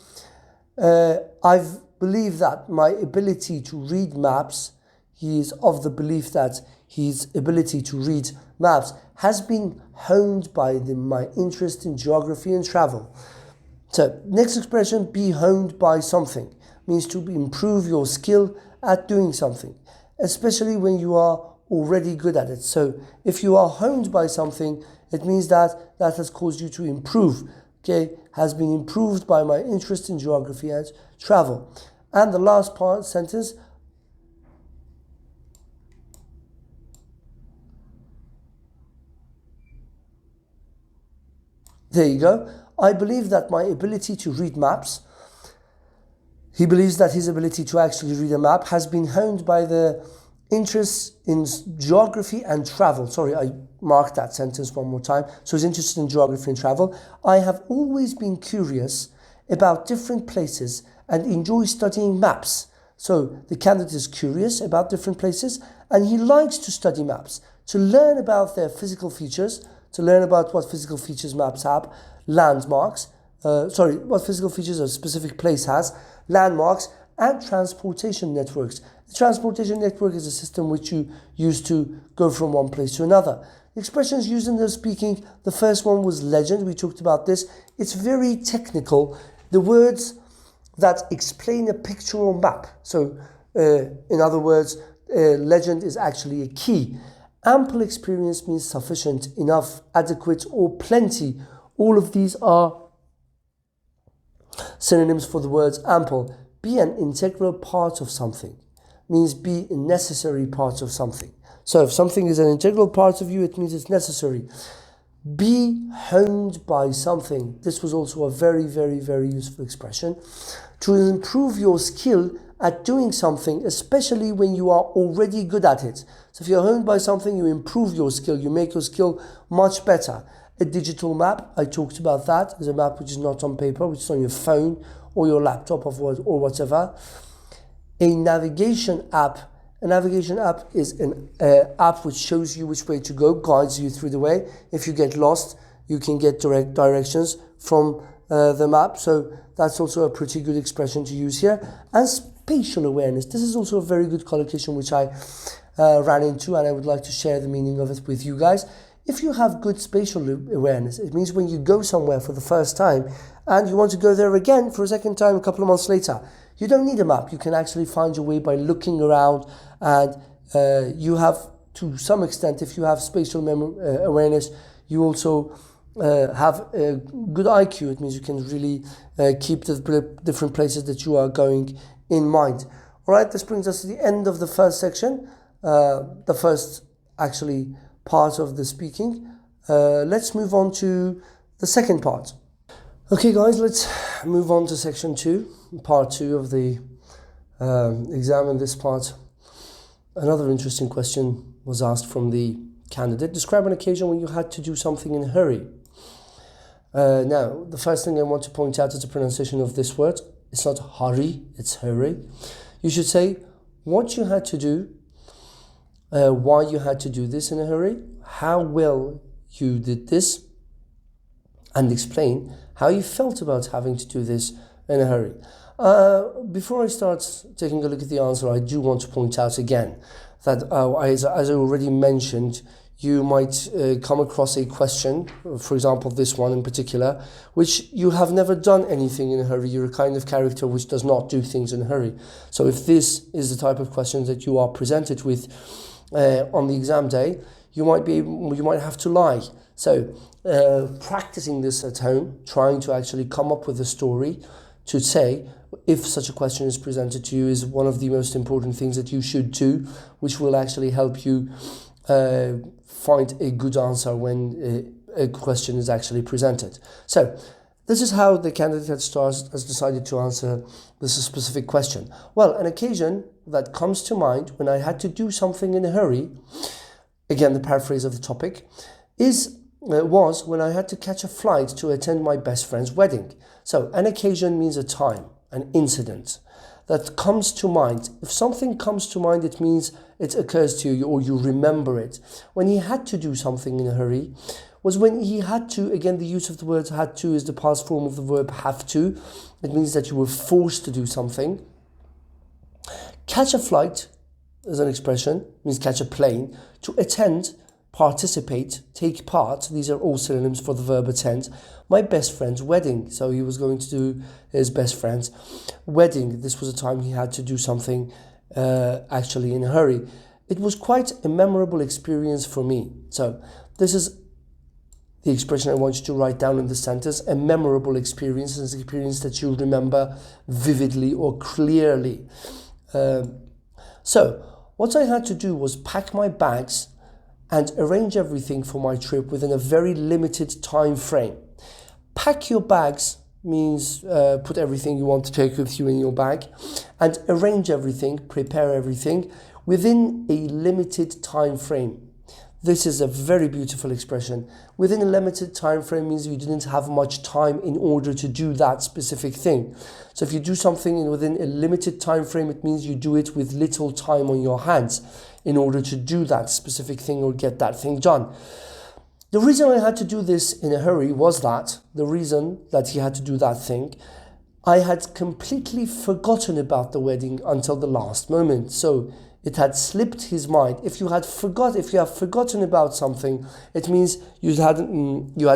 I believe that my ability to read maps, he is of the belief that his ability to read maps has been honed by my interest in geography and travel. So, next expression, be honed by something, means to improve your skill at doing something, especially when you are already good at it. So, if you are honed by something, it means that that has caused you to improve. Okay, has been improved by my interest in geography and travel. And the last sentence, there you go. I believe that my ability to read maps, he believes that his ability to actually read a map has been honed by the interest in geography and travel. Sorry, I marked that sentence one more time. So he's interested in geography and travel. I have always been curious about different places and enjoy studying maps. So the candidate is curious about different places and he likes to study maps, to learn about their physical features, to learn about what physical features maps have, landmarks, what physical features a specific place has, landmarks, and transportation networks. The transportation network is a system which you use to go from one place to another. The expressions used in the speaking, the first one was legend. We talked about this. It's very technical. The words that explain a picture or map. So, in other words, legend is actually a key. Ample experience means sufficient, enough, adequate, or plenty. All of these are synonyms for the words ample. Be an integral part of something means be a necessary part of something. So if something is an integral part of you, it means it's necessary. Be honed by something. This was also a very, very, very useful expression. To improve your skill at doing something, especially when you are already good at it. So if you're honed by something, you improve your skill, you make your skill much better. A digital map, I talked about that. There's a map which is not on paper, which is on your phone or your laptop or whatever. A navigation app. A navigation app is an app which shows you which way to go, guides you through the way. If you get lost, you can get direct directions from the map. So that's also a pretty good expression to use here. And spatial awareness. This is also a very good collocation which I ran into, and I would like to share the meaning of it with you guys. If you have good spatial awareness, it means when you go somewhere for the first time and you want to go there again for a second time a couple of months later, you don't need a map. You can actually find your way by looking around, and you have, to some extent, if you have spatial awareness, you also have a good IQ. It means you can really keep the different places that you are going in mind. All right, this brings us to the end of the first section, the first actually part of the speaking. Let's move on to the second part. Okay guys, let's move on to section 2, part 2 of the exam. In this part, another interesting question was asked from the candidate. Describe an occasion when you had to do something in a hurry. Now, the first thing I want to point out is the pronunciation of this word. It's not hurry, it's hurry. You should say what you had to do, why you had to do this in a hurry, how well you did this, and explain how you felt about having to do this in a hurry. Before I start taking a look at the answer, I do want to point out again that, as I already mentioned, you might come across a question, for example this one in particular, which you have never done anything in a hurry. You're a kind of character which does not do things in a hurry. So if this is the type of questions that you are presented with on the exam day, you might have to lie. So practicing this at home, trying to actually come up with a story to say if such a question is presented to you, is one of the most important things that you should do, which will actually help you find a good answer when a question is actually presented. So this is how the candidate at stars has decided to answer this specific question. Well, an occasion that comes to mind when I had to do something in a hurry, again the paraphrase of the topic, was when I had to catch a flight to attend my best friend's wedding. So an occasion means a time, an incident that comes to mind. If something comes to mind, it means it occurs to you or you remember it. When he had to do something in a hurry was when he had to, again the use of the word had to is the past form of the verb have to. It means that you were forced to do something. Catch a flight is an expression, means catch a plane. To attend, participate, take part, these are all synonyms for the verb attend. My best friend's wedding, so he was going to do his best friend's wedding. This was a time he had to do something actually in a hurry. It was quite a memorable experience for me. So this is the expression I want you to write down in the sentence. A memorable experience is an experience that you remember vividly or clearly. So what I had to do was pack my bags and arrange everything for my trip within a very limited time frame. Pack your bags means put everything you want to take with you in your bag, and arrange everything, prepare everything within a limited time frame. This is a very beautiful expression. Within a limited time frame means you didn't have much time in order to do that specific thing. So if you do something within a limited time frame, it means you do it with little time on your hands in order to do that specific thing or get that thing done. The reason I had to do this in a hurry was that the reason that he had to do that thing, I had completely forgotten about the wedding until the last moment. So it had slipped his mind. If you have forgotten about something, it means you had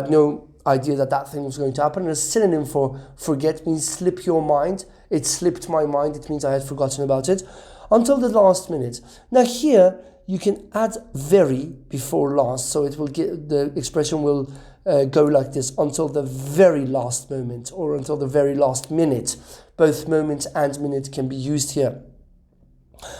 no idea that thing was going to happen. And a synonym for forget means slip your mind. It slipped my mind. It means I had forgotten about it until the last minute. Now here you can add very before last, so it will get the expression will go like this: until the very last moment or until the very last minute. Both moment and minute can be used here.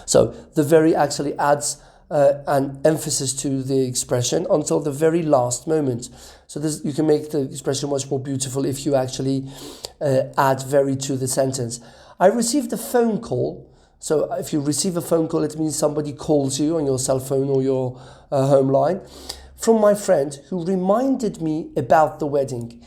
So the very actually adds an emphasis to the expression until the very last moment. So this, you can make the expression much more beautiful if you actually add very to the sentence. I received a phone call. So if you receive a phone call, it means somebody calls you on your cell phone or your home line from my friend who reminded me about the wedding.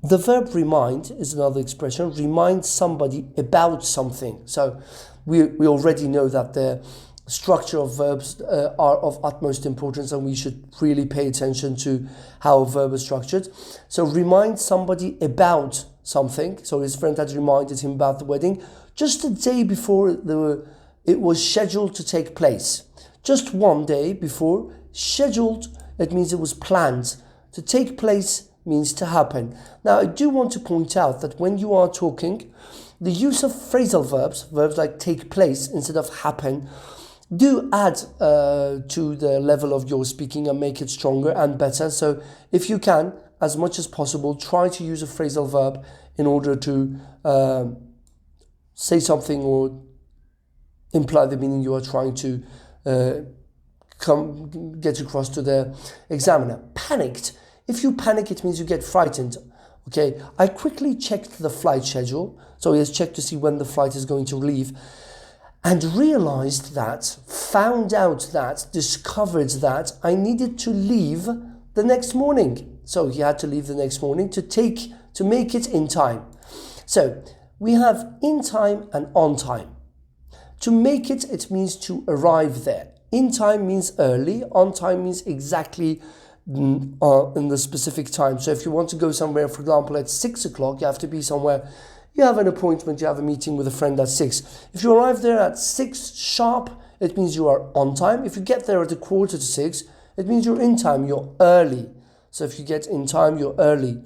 The verb remind is another expression. Remind somebody about something. So we already know that the structure of verbs are of utmost importance, and we should really pay attention to how a verb is structured. So remind somebody about something. So his friend had reminded him about the wedding just a day before it was scheduled to take place. Just one day before. Scheduled, it means it was planned. To take place means to happen. Now, I do want to point out that when you are talking, the use of phrasal verbs like take place instead of happen, do add to the level of your speaking and make it stronger and better. So if you can, as much as possible, try to use a phrasal verb in order to say something or imply the meaning you are trying to get across to the examiner. Panicked. If you panic, it means you get frightened. Okay, I quickly checked the flight schedule. So he has checked to see when the flight is going to leave, and realized that, found out that, discovered that I needed to leave the next morning. So he had to leave the next morning to make it in time. So we have in time and on time. To make it, it means to arrive there. In time means early, on time means exactly in the specific time. So if you want to go somewhere, for example, at 6 o'clock, you have to be somewhere. You have an appointment, you have a meeting with a friend at 6. If you arrive there at 6 sharp, it means you are on time. If you get there at 5:45, it means you're in time, you're early. So if you get in time, you're early.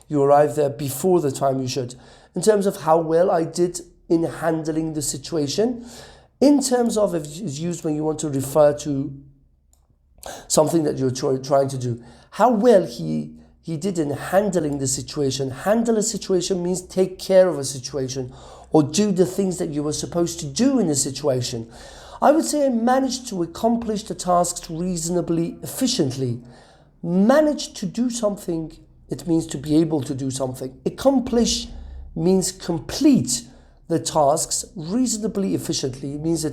You arrive there before the time you should. In terms of how well I did in handling the situation, in terms of, if it's used when you want to refer to something that you're trying to do, how well he did in handling the situation. Handle a situation means take care of a situation or do the things that you were supposed to do in a situation. I would say I managed to accomplish the tasks reasonably efficiently. Managed to do something it means to be able to do something. Accomplish means complete the tasks reasonably efficiently. It means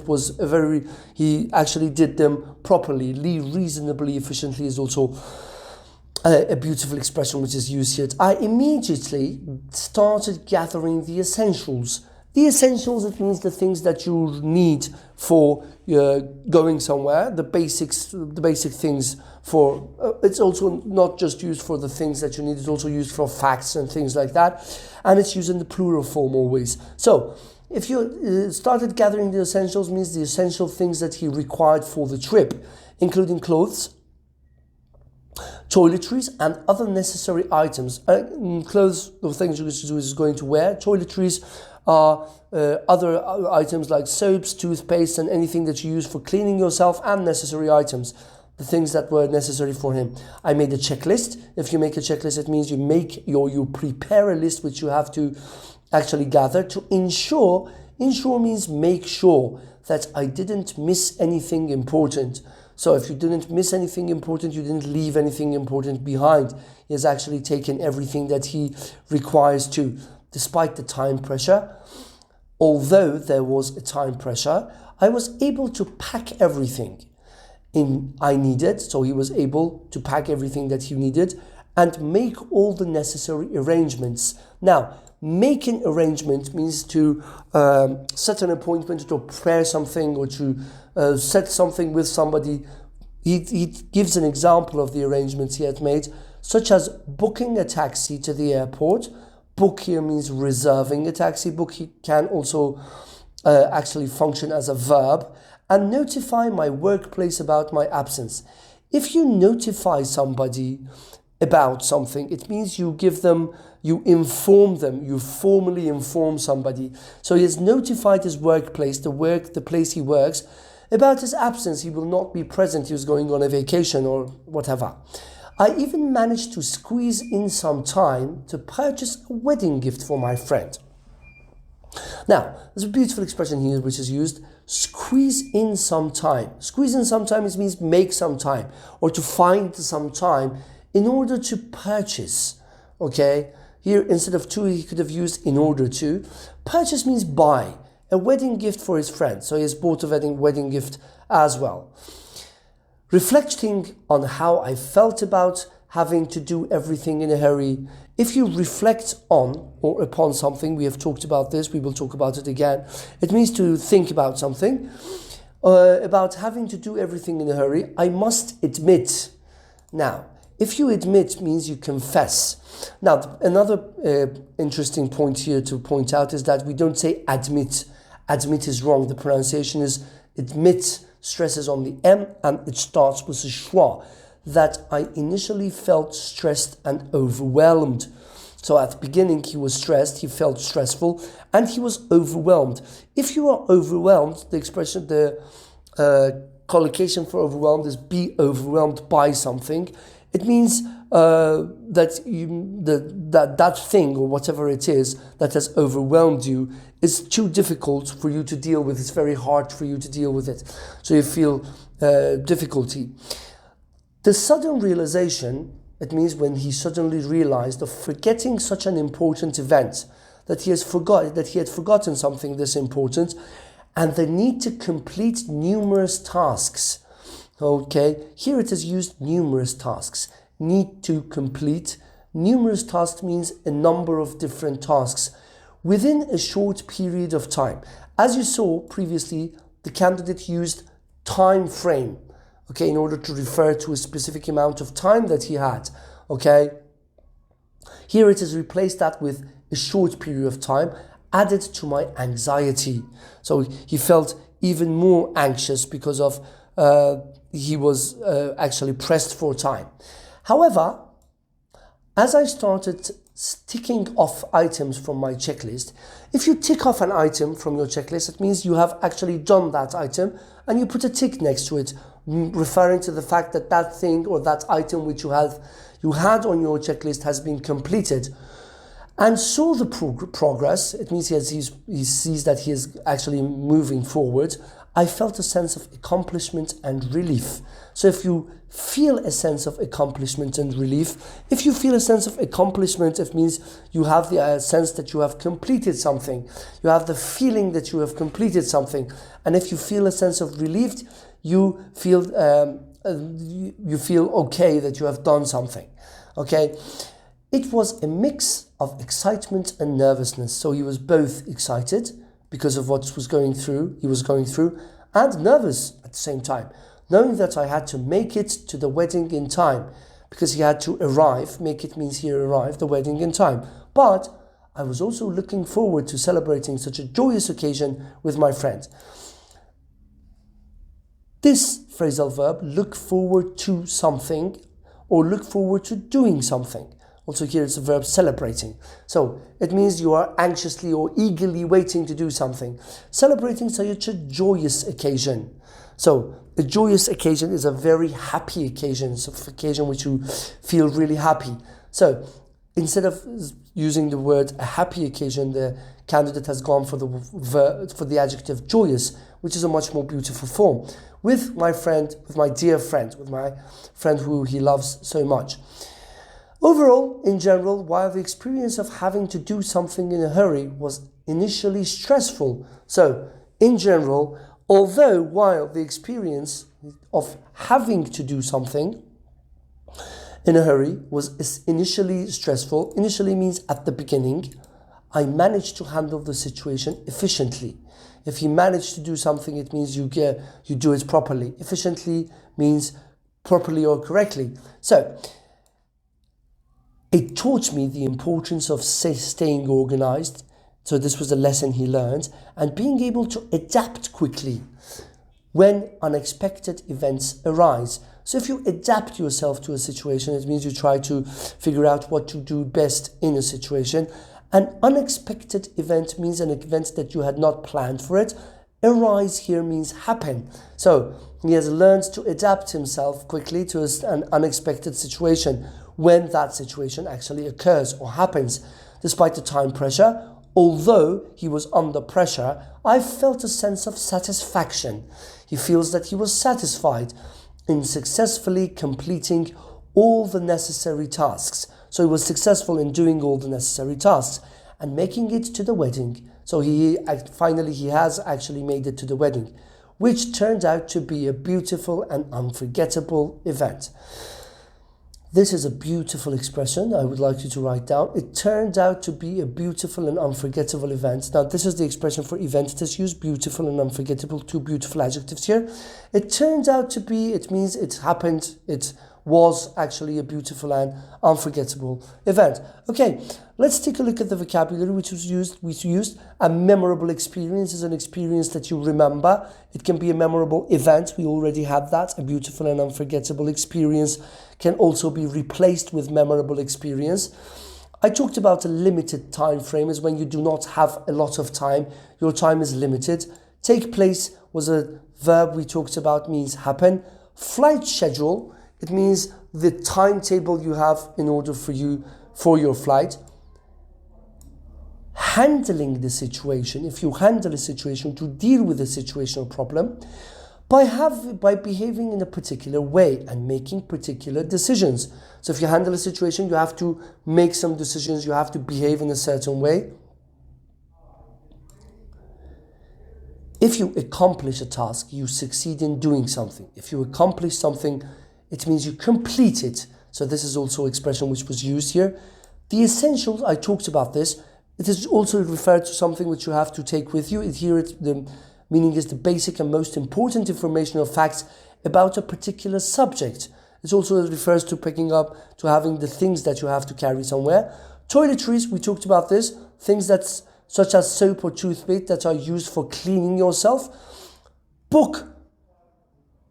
he actually did them properly. Reasonably efficiently is also a beautiful expression which is used here. I immediately started gathering the essentials. The essentials, it means the things that you need for going somewhere, the basic things for, it's also not just used for the things that you need, it's also used for facts and things like that. And it's used in the plural form always. So, if you started gathering the essentials, means the essential things that he required for the trip, including clothes, toiletries and other necessary items. Clothes, the things you is going to wear. Toiletries are other items like soaps, toothpaste and anything that you use for cleaning yourself, and necessary items, the things that were necessary for him. I made a checklist. If you make a checklist, it means you prepare a list which you have to actually gather to ensure means make sure that I didn't miss anything important. So if you didn't miss anything important, you didn't leave anything important behind. He has actually taken everything that he requires to. Despite the time pressure, although there was a time pressure, I was able to pack everything I needed. So he was able to pack everything that he needed and make all the necessary arrangements. Now, make an arrangement means to set an appointment, to prepare something, or to set something with somebody. He gives an example of the arrangements he had made, such as booking a taxi to the airport. Book here means reserving a taxi. Book can also actually function as a verb. And notify my workplace about my absence. If you notify somebody about something, it means you inform them, you formally inform somebody. So he has notified his workplace, the place he works, about his absence. He will not be present. He was going on a vacation or whatever. I even managed to squeeze in some time to purchase a wedding gift for my friend. Now, there's a beautiful expression here which is used, squeeze in some time. Squeeze in some time, it means make some time, or to find some time in order to purchase. Okay, here instead of to, he could have used in order to. Purchase means buy a wedding gift for his friend. So he has bought a wedding gift as well. Reflecting on how I felt about having to do everything in a hurry. If you reflect on or upon something, we have talked about this, we will talk about it again. It means to think about something, about having to do everything in a hurry. I must admit. Now, if you admit means you confess. Now, another interesting point here to point out is that we don't say admit. Admit is wrong. The pronunciation is admit, stresses on the M, and it starts with a schwa. That I initially felt stressed and overwhelmed. So at the beginning he was stressed, he felt stressful, and he was overwhelmed. If you are overwhelmed, the expression, the collocation for overwhelmed is be overwhelmed by something. It means that that thing or whatever it is that has overwhelmed you is too difficult for you to deal with. It's very hard for you to deal with it. So you feel difficulty. The sudden realization, it means when he suddenly realized of forgetting such an important event, that he had forgotten something this important, and the need to complete numerous tasks. Okay, here it is used numerous tasks. Need to complete. Numerous tasks means a number of different tasks within a short period of time. As you saw previously, the candidate used time frame. Okay, in order to refer to a specific amount of time that he had. Okay, here it is replaced that with a short period of time, added to my anxiety. So he felt even more anxious because of he was actually pressed for time. However, as I started ticking off items from my checklist, if you tick off an item from your checklist, it means you have actually done that item and you put a tick next to it, referring to the fact that that thing or that item which you had on your checklist has been completed. And saw the progress, it means he sees that he is actually moving forward. I felt a sense of accomplishment and relief. So if you feel a sense of accomplishment and relief, if you feel a sense of accomplishment, it means you have the sense that you have completed something. You have the feeling that you have completed something. And if you feel a sense of relief, you feel okay that you have done something. Okay? It was a mix of excitement and nervousness. So he was both excited because of what he was going through, and nervous at the same time, knowing that I had to make it to the wedding in time, because he had to arrive. Make it means he arrived the wedding in time. But I was also looking forward to celebrating such a joyous occasion with my friend. This phrasal verb, look forward to something, or look forward to doing something. Also here it's a verb celebrating. So it means you are anxiously or eagerly waiting to do something. Celebrating such a joyous occasion. So a joyous occasion is a very happy occasion. It's an occasion which you feel really happy. So instead of using the word a happy occasion, the candidate has gone for the adjective joyous, which is a much more beautiful form. With my friend, with my dear friend, with my friend who he loves so much. Overall, in general, while the experience of having to do something in a hurry was initially stressful. So, in general, although while the experience of having to do something in a hurry was initially stressful, initially means at the beginning, I managed to handle the situation efficiently. If you manage to do something, it means you do it properly. Efficiently means properly or correctly. So, it taught me the importance of staying organized. So this was a lesson he learned, and being able to adapt quickly when unexpected events arise. So if you adapt yourself to a situation, it means you try to figure out what to do best in a situation. An unexpected event means an event that you had not planned for it. Arise here means happen. So he has learned to adapt himself quickly to an unexpected situation when that situation actually occurs or happens. Despite the time pressure, although he was under pressure, I felt a sense of satisfaction. He feels that he was satisfied in successfully completing all the necessary tasks. So he was successful in doing all the necessary tasks and making it to the wedding. So he has actually made it to the wedding, which turned out to be a beautiful and unforgettable event. This is a beautiful expression I would like you to write down. It turned out to be a beautiful and unforgettable event. Now, this is the expression for event that's used, beautiful and unforgettable, two beautiful adjectives here. It turned out to be, it means it happened, it was actually a beautiful and unforgettable event. Okay, let's take a look at the vocabulary which was used. We used a memorable experience is an experience that you remember. It can be a memorable event. We already had that. A beautiful and unforgettable experience can also be replaced with memorable experience. I talked about a limited time frame is when you do not have a lot of time. Your time is limited. Take place was a verb we talked about, means happen. Flight schedule, it means the timetable you have in order for your flight. Handling the situation, if you handle a situation, to deal with a situational problem, by behaving in a particular way and making particular decisions. So if you handle a situation, you have to make some decisions, you have to behave in a certain way. If you accomplish a task, you succeed in doing something. If you accomplish something, it means you complete it. So this is also an expression which was used here. The essentials, I talked about this. It is also referred to something which you have to take with you. The meaning is the basic and most important information or facts about a particular subject. It also refers to picking up, to having the things that you have to carry somewhere. Toiletries, we talked about this. Things such as soap or toothpaste that are used for cleaning yourself. Book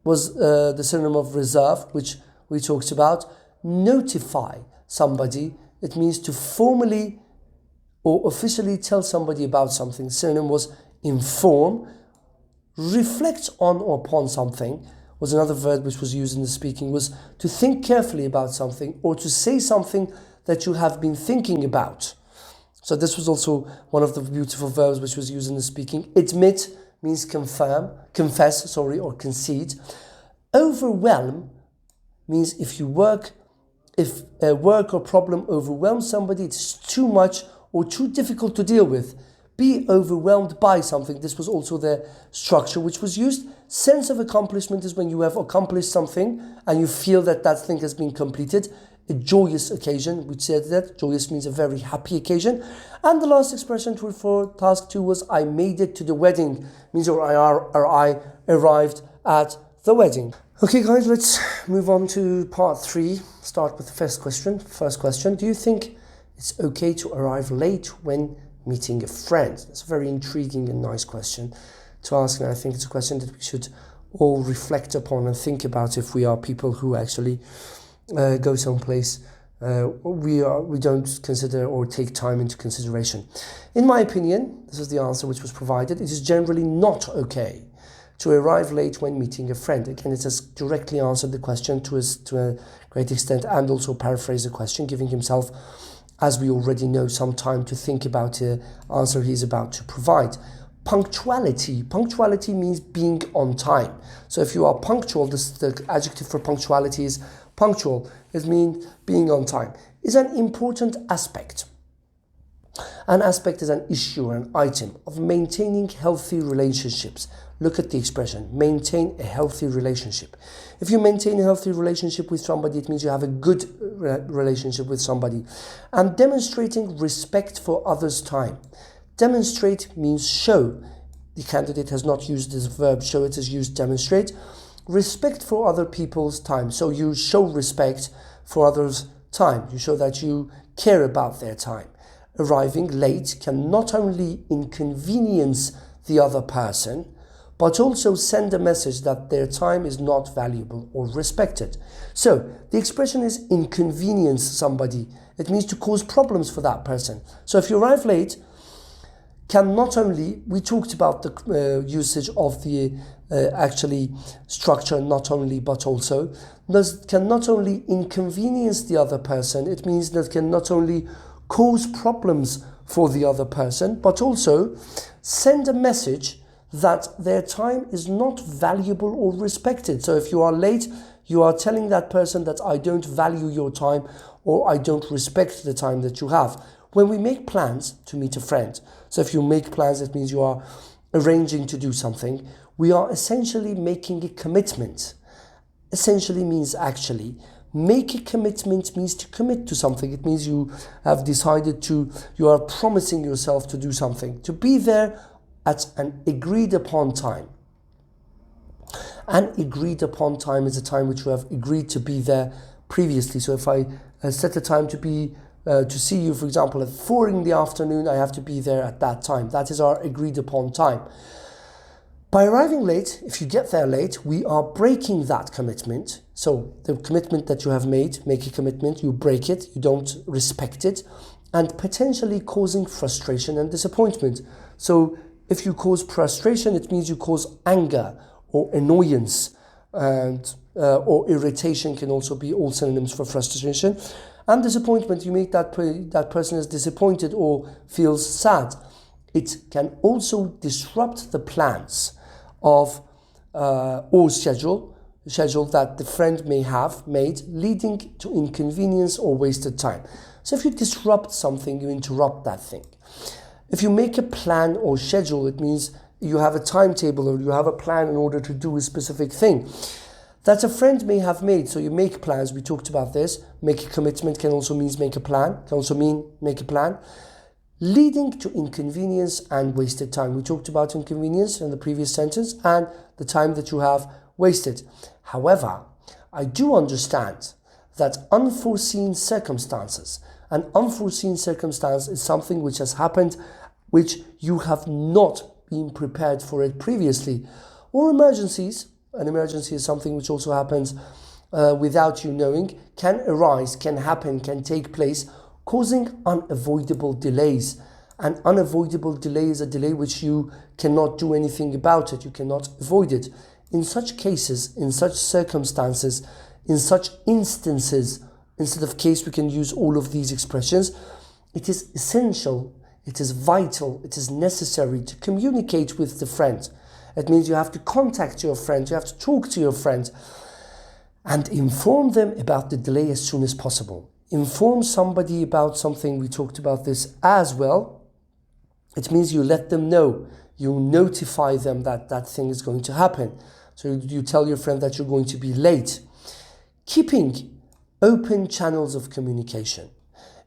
was the synonym of reserve, which we talked about. Notify somebody, it means to formally or officially tell somebody about something. The synonym was inform. Reflect on or upon something was another verb which was used in the speaking, was to think carefully about something or to say something that you have been thinking about. So this was also one of the beautiful verbs which was used in the speaking. Admit means confess, or concede. Overwhelm means if a work or problem overwhelms somebody, it's too much or too difficult to deal with. Be overwhelmed by something. This was also the structure which was used. Sense of accomplishment is when you have accomplished something and you feel that that thing has been completed. A joyous occasion, we said that. Joyous means a very happy occasion. And the last expression for task 2 was I made it to the wedding. Means or I arrived at the wedding. Okay guys, let's move on to part 3. Start with the first question. Do you think it's okay to arrive late when meeting a friend? That's a very intriguing and nice question to ask, and I think it's a question that we should all reflect upon and think about if we are people who actually go someplace we don't consider or take time into consideration. In my opinion, this is the answer which was provided, it is generally not okay to arrive late when meeting a friend. Again, it has directly answered the question to a great extent, and also paraphrased the question, giving himself, as we already know, some time to think about the answer he's about to provide. Punctuality means being on time. So if you are punctual, the adjective for punctuality is punctual. It means being on time. Is an important aspect. An aspect is an issue or an item of maintaining healthy relationships. Look at the expression, maintain a healthy relationship. If you maintain a healthy relationship with somebody, it means you have a good relationship with somebody. And demonstrating respect for others' time. Demonstrate means show. The candidate has not used this verb show, it has used demonstrate. Respect for other people's time. So you show respect for others' time. You show that you care about their time. Arriving late can not only inconvenience the other person, but also send a message that their time is not valuable or respected. So the expression is inconvenience somebody. It means to cause problems for that person. So if you arrive late, can not only, we talked about the usage of the actually structure, not only but also, can not only inconvenience the other person, it means that can not only cause problems for the other person, but also send a message that their time is not valuable or respected. So if you are late, you are telling that person that I don't value your time or I don't respect the time that you have. When we make plans to meet a friend, so if you make plans, it means you are arranging to do something, we are essentially making a commitment. Essentially means actually. Make a commitment means to commit to something. It means you have decided you are promising yourself to do something, to be there at an agreed upon time. An agreed upon time is a time which you have agreed to be there previously. So if I set a time to see you, for example, at 4 in the afternoon, I have to be there at that time. That is our agreed upon time. By arriving late, if you get there late, we are breaking that commitment. So the commitment that you have made, make a commitment, you break it, you don't respect it, and potentially causing frustration and disappointment. So if you cause frustration, it means you cause anger or annoyance, and or irritation can also be all synonyms for frustration. And disappointment, you make that person is disappointed or feels sad. It can also disrupt the plans of or schedule that the friend may have made, leading to inconvenience or wasted time. So if you disrupt something, you interrupt that thing. If you make a plan or schedule, it means you have a timetable or you have a plan in order to do a specific thing that a friend may have made. So you make plans, we talked about this. Make a commitment can also mean make a plan, can also mean make a plan, leading to inconvenience and wasted time. We talked about inconvenience in the previous sentence and the time that you have wasted. However, I do understand that unforeseen circumstances, an unforeseen circumstance is something which has happened which you have not been prepared for it previously, or emergencies. An emergency is something which also happens without you knowing, can arise, can happen, can take place, causing unavoidable delays. An unavoidable delay is a delay which you cannot do anything about it, you cannot avoid it. In such cases, in such circumstances, in such instances, instead of case we can use all of these expressions, it is essential, it is vital, it is necessary to communicate with the friend. It means you have to contact your friends, you have to talk to your friends and inform them about the delay as soon as possible. Inform somebody about something, we talked about this as well. It means you let them know, you notify them that that thing is going to happen. So you tell your friend that you're going to be late. Keeping open channels of communication.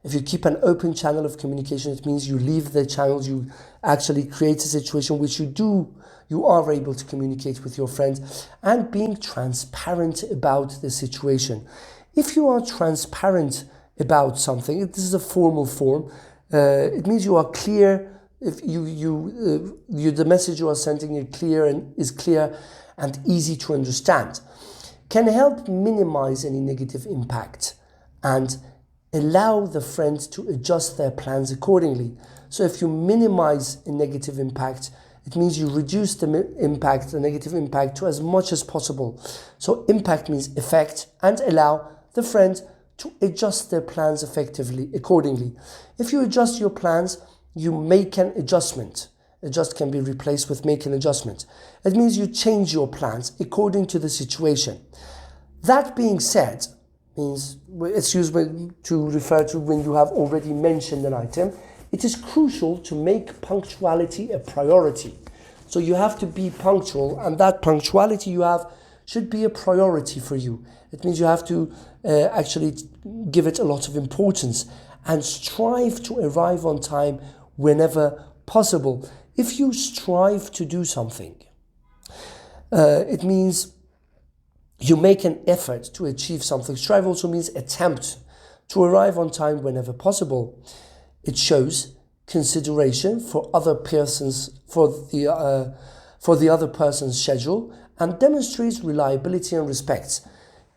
If you keep an open channel of communication, it means you leave the channels, you actually create a situation which you are able to communicate with your friends, and being transparent about the situation. If you are transparent about something, this is a formal form, it means you are clear. If the message you are sending is clear and easy to understand, can help minimize any negative impact and allow the friends to adjust their plans accordingly. So if you minimize a negative impact, it means you reduce the negative impact to as much as possible. So impact means effect, and allow the friend to adjust their plans effectively accordingly. If you adjust your plans, you make an adjustment. Adjust can be replaced with make an adjustment. It means you change your plans according to the situation. That being said, means it's used to refer to when you have already mentioned an item. It is crucial to make punctuality a priority. So you have to be punctual, and that punctuality you have should be a priority for you. It means you have to actually give it a lot of importance and strive to arrive on time whenever possible. If you strive to do something, it means you make an effort to achieve something. Strive also means attempt to arrive on time whenever possible. It shows consideration for the other person's schedule, and demonstrates reliability and respect.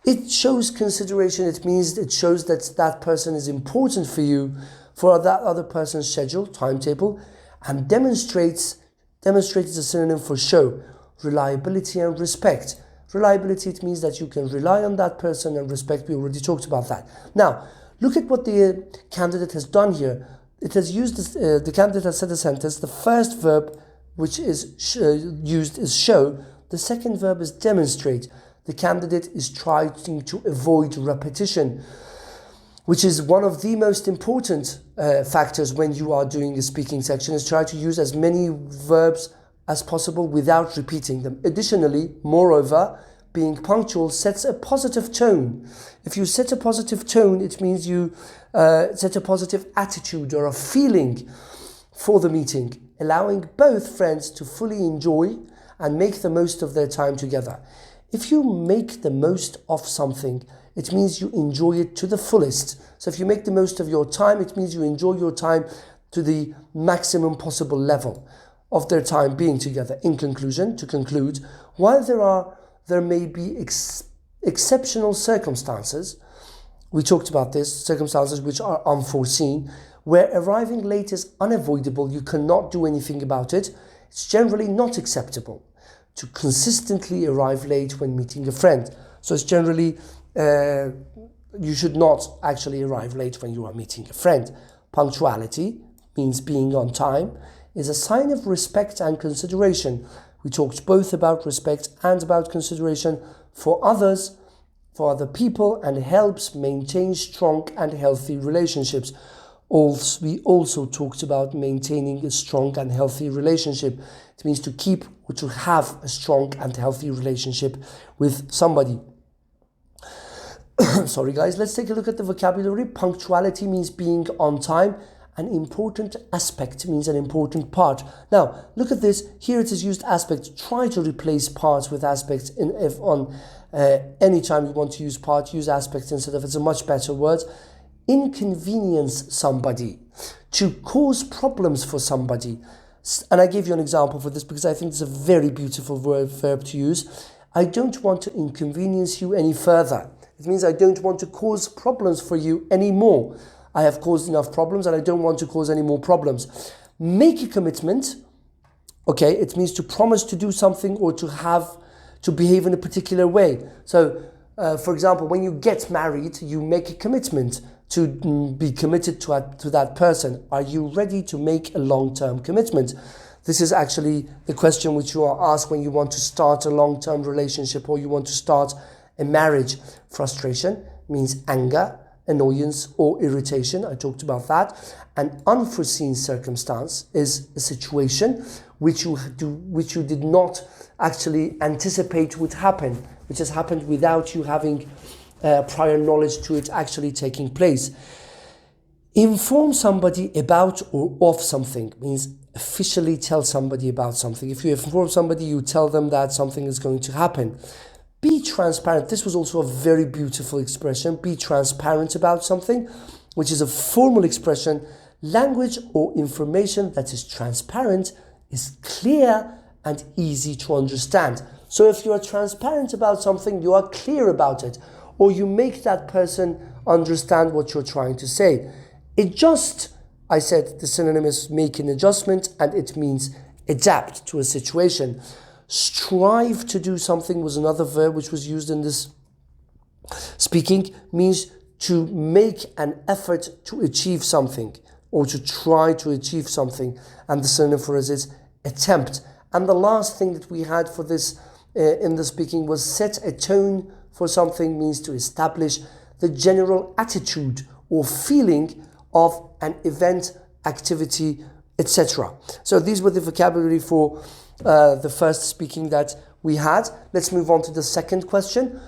It shows consideration. It means it shows that that person is important for you, for that other person's schedule, timetable, and demonstrates is a synonym for show, reliability and respect. Reliability, it means that you can rely on that person, and respect, we already talked about that. Now, look at what the candidate has done here. It has used this, the candidate has said a sentence. The first verb which is used is show. The second verb is demonstrate. The candidate is trying to avoid repetition, which is one of the most important factors when you are doing a speaking section, is try to use as many verbs as possible without repeating them. Additionally, moreover, being punctual sets a positive tone. If you set a positive tone, it means you set a positive attitude or a feeling for the meeting, allowing both friends to fully enjoy and make the most of their time together. If you make the most of something, it means you enjoy it to the fullest. So if you make the most of your time, it means you enjoy your time to the maximum possible level of their time being together. In conclusion, to conclude, while there may be exceptional circumstances, we talked about this, circumstances which are unforeseen, where arriving late is unavoidable, you cannot do anything about it, it's generally not acceptable to consistently arrive late when meeting a friend. So it's generally, you should not actually arrive late when you are meeting a friend. Punctuality means being on time, is a sign of respect and consideration. We talked both about respect and about consideration for others, for other people, and helps maintain strong and healthy relationships. We also talked about maintaining a strong and healthy relationship. It means to keep or to have a strong and healthy relationship with somebody. Sorry guys, let's take a look at the vocabulary. Punctuality means being on time. An important aspect means an important part. Now, look at this. Here it is used aspect. Try to replace parts with aspects. Any time you want to use part, use aspects instead of. It's a much better word. Inconvenience somebody. To cause problems for somebody. And I gave you an example for this because I think it's a very beautiful verb to use. I don't want to inconvenience you any further. It means I don't want to cause problems for you anymore. I have caused enough problems and I don't want to cause any more problems. Make a commitment. Okay, it means to promise to do something or to behave in a particular way. So, for example, when you get married, you make a commitment to be committed to that person. Are you ready to make a long-term commitment? This is actually the question which you are asked when you want to start a long-term relationship or you want to start a marriage. Frustration means anger, annoyance or irritation. I talked about that. An unforeseen circumstance is a situation which you did not actually anticipate would happen, which has happened without you having prior knowledge to it actually taking place. Inform somebody about or of something means officially tell somebody about something. If you inform somebody, you tell them that something is going to happen. Be transparent. This was also a very beautiful expression. Be transparent about something, which is a formal expression. Language or information that is transparent is clear and easy to understand. So if you are transparent about something, you are clear about it, or you make that person understand what you're trying to say. Adjust, I said the synonym is make an adjustment, and it means adapt to a situation. Strive to do something was another verb which was used in this speaking, means to make an effort to achieve something or to try to achieve something, and the synonym for it is attempt. And the last thing that we had for this in the speaking was set a tone for something, means to establish the general attitude or feeling of an event, activity, etc. So these were the vocabulary for the first speaking that we had. Let's move on to the second question.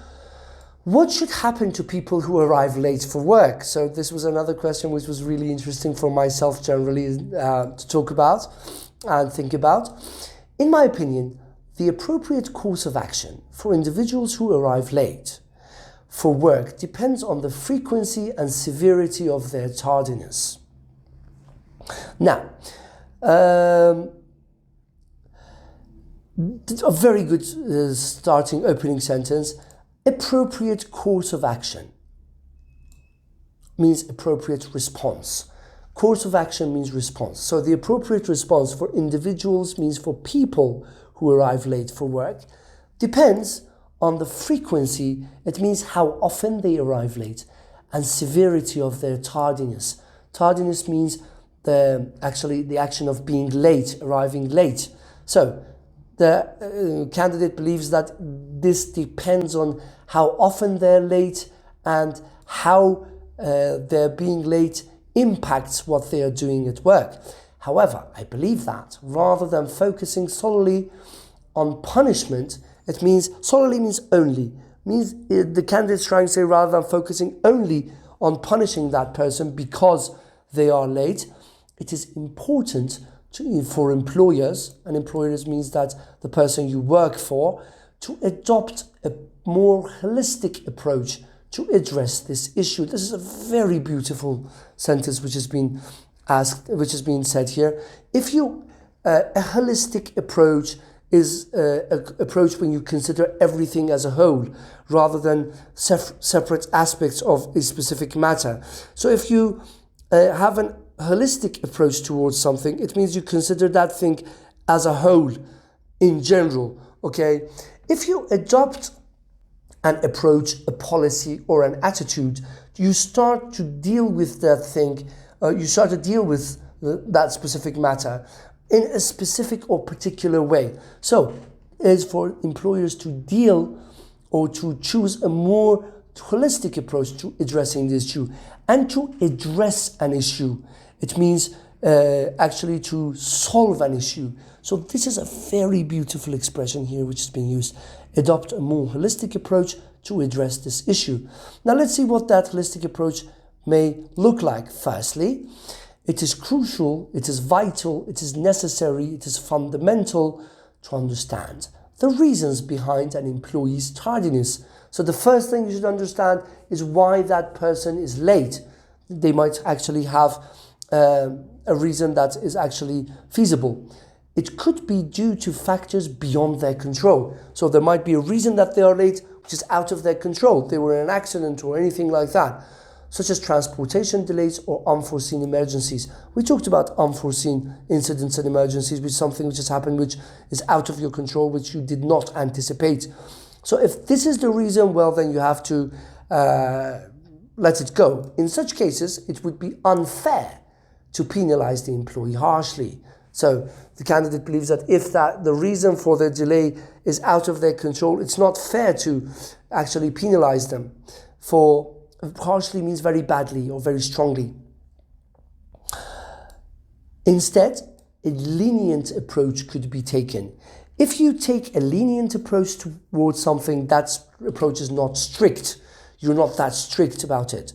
What should happen to people who arrive late for work? So this was another question which was really interesting for myself generally to talk about and think about. In my opinion, the appropriate course of action for individuals who arrive late for work depends on the frequency and severity of their tardiness. Now, a very good opening sentence. Appropriate course of action means appropriate response. Course of action means response. So the appropriate response for individuals means for people who arrive late for work depends on the frequency. It means how often they arrive late, and severity of their tardiness. Tardiness means the action of being late, arriving late. So the candidate believes that this depends on how often they're late and how their being late impacts what they are doing at work. However, I believe that rather than focusing solely on punishment, it means solely means only. Means the candidate's trying to say rather than focusing only on punishing that person because they are late, it is important for employers, and employers means that the person you work for, to adopt a more holistic approach to address this issue. This is a very beautiful sentence which has been said here. If you a holistic approach is an approach when you consider everything as a whole rather than separate aspects of a specific matter. So if you have an holistic approach towards something, it means you consider that thing as a whole in general, okay? If you adopt an approach, a policy or an attitude, you start to deal with that thing, you start to deal with that specific matter in a specific or particular way. So it's for employers to deal or to choose a more holistic approach to addressing the issue. And to address an issue, it means actually to solve an issue. So this is a very beautiful expression here which is being used. Adopt a more holistic approach to address this issue. Now let's see what that holistic approach may look like. Firstly, it is crucial, it is vital, it is necessary, it is fundamental to understand the reasons behind an employee's tardiness. So the first thing you should understand is why that person is late. They might actually have a reason that is actually feasible. It could be due to factors beyond their control. So there might be a reason that they are late which is out of their control. They were in an accident or anything like that, such as transportation delays or unforeseen emergencies. We talked about unforeseen incidents and emergencies, which is something which has happened which is out of your control, which you did not anticipate. So if this is the reason, well, then you have to let it go. In such cases, it would be unfair to penalize the employee harshly. So the candidate believes that if the reason for the delay is out of their control, it's not fair to actually penalize them. For harshly means very badly or very strongly. Instead, a lenient approach could be taken. If you take a lenient approach towards something, that approach is not strict. You're not that strict about it.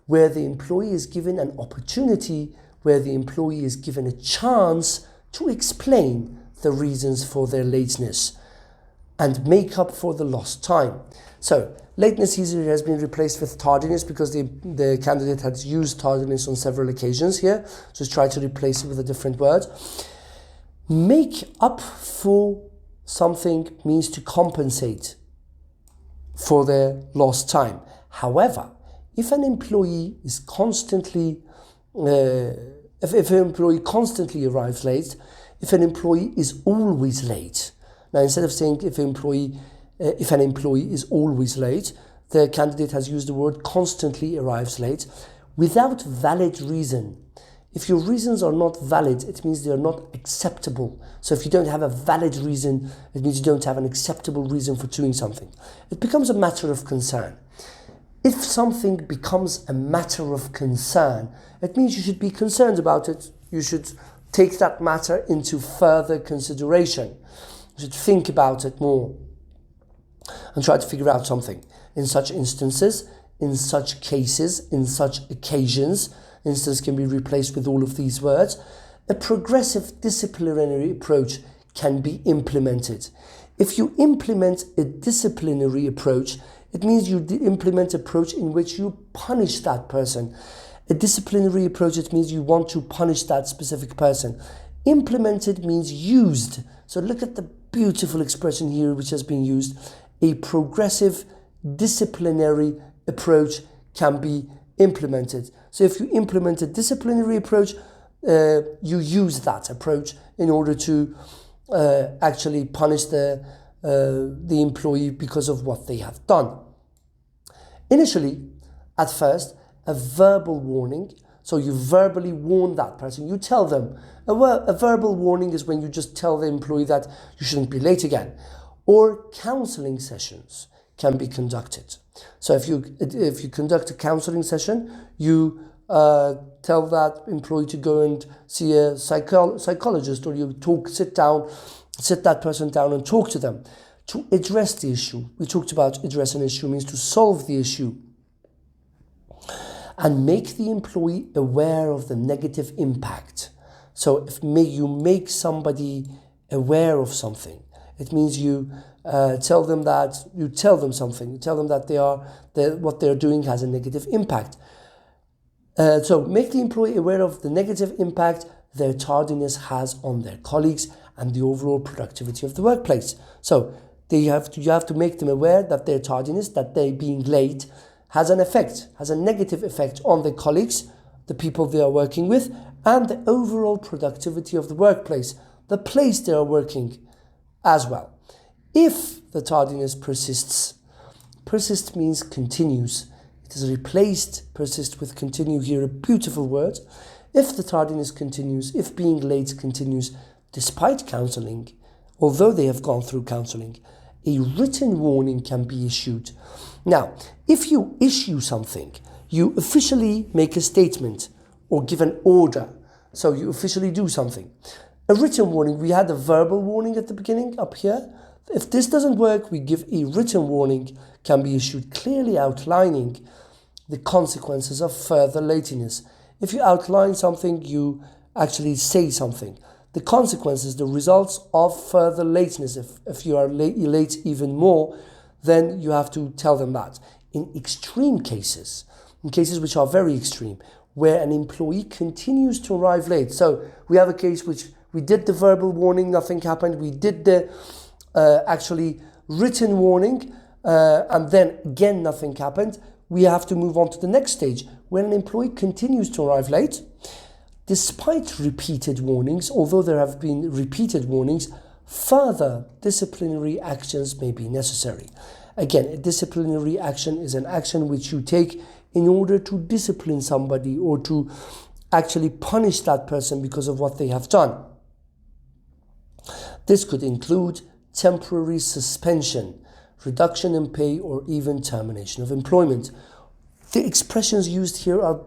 Where the employee is given an opportunity, where the employee is given a chance to explain the reasons for their lateness and make up for the lost time. So, lateness here has been replaced with tardiness because the candidate has used tardiness on several occasions here. Just try to replace it with a different word. Make up for something means to compensate for their lost time. However, if an employee is constantly, if an employee constantly arrives late, if an employee is always late. Now, instead of saying if an employee is always late, the candidate has used the word constantly arrives late without valid reason. If your reasons are not valid, it means they are not acceptable. So if you don't have a valid reason, it means you don't have an acceptable reason for doing something. It becomes a matter of concern. If something becomes a matter of concern, it means you should be concerned about it. You should take that matter into further consideration. You should think about it more and try to figure out something. In such instances, in such cases, in such occasions, instance can be replaced with all of these words, a progressive disciplinary approach can be implemented. If you implement a disciplinary approach, it means you implement an approach in which you punish that person. A disciplinary approach, it means you want to punish that specific person. Implemented means used. So look at the beautiful expression here which has been used. A progressive disciplinary approach can be implemented. So if you implement a disciplinary approach, you use that approach in order to actually punish the employee because of what they have done. Initially, at first, a verbal warning, so you verbally warn that person, you tell them. A verbal warning is when you just tell the employee that you shouldn't be late again. Or counseling sessions can be conducted. So if you conduct a counseling session, you tell that employee to go and see a psychologist, or you sit that person down and talk to them to address the issue. We talked about address an issue means to solve the issue. And make the employee aware of the negative impact. So if you make somebody aware of something, it means you tell them something. You tell them that what they're doing has a negative impact. So make the employee aware of the negative impact their tardiness has on their colleagues and the overall productivity of the workplace. So you have to make them aware that their tardiness, that they being late, has a negative effect on their colleagues, the people they are working with, and the overall productivity of the workplace, the place they are working as well. If the tardiness persists means continues. It is replaced persist with continue here, a beautiful word. If the tardiness continues, if being late continues, despite counseling, although they have gone through counseling, a written warning can be issued. Now, if you issue something, you officially make a statement or give an order. So you officially do something. A written warning, we had a verbal warning at the beginning up here. If this doesn't work, we give a written warning, can be issued clearly outlining the consequences of further lateness. If you outline something, you actually say something. The consequences, the results of further lateness. If you are late even more, then you have to tell them that. In extreme cases, in cases which are very extreme, where an employee continues to arrive late. So we have a case which we did the verbal warning, nothing happened. We did the actually written warning, and then again nothing happened. We have to move on to the next stage, where an employee continues to arrive late. Despite repeated warnings, although there have been repeated warnings, further disciplinary actions may be necessary. Again, a disciplinary action is an action which you take in order to discipline somebody or to actually punish that person because of what they have done. This could include temporary suspension, reduction in pay, or even termination of employment. The expressions used here are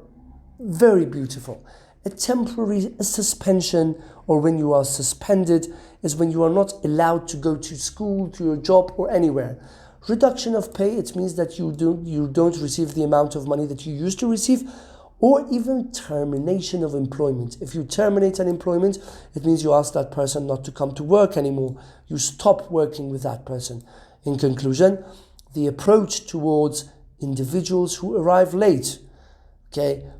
very beautiful. A temporary suspension, or when you are suspended, is when you are not allowed to go to school, to your job, or anywhere. Reduction of pay, it means that you don't receive the amount of money that you used to receive, or even termination of employment. If you terminate an employment, it means you ask that person not to come to work anymore. You stop working with that person. In conclusion, the approach towards individuals who arrive late,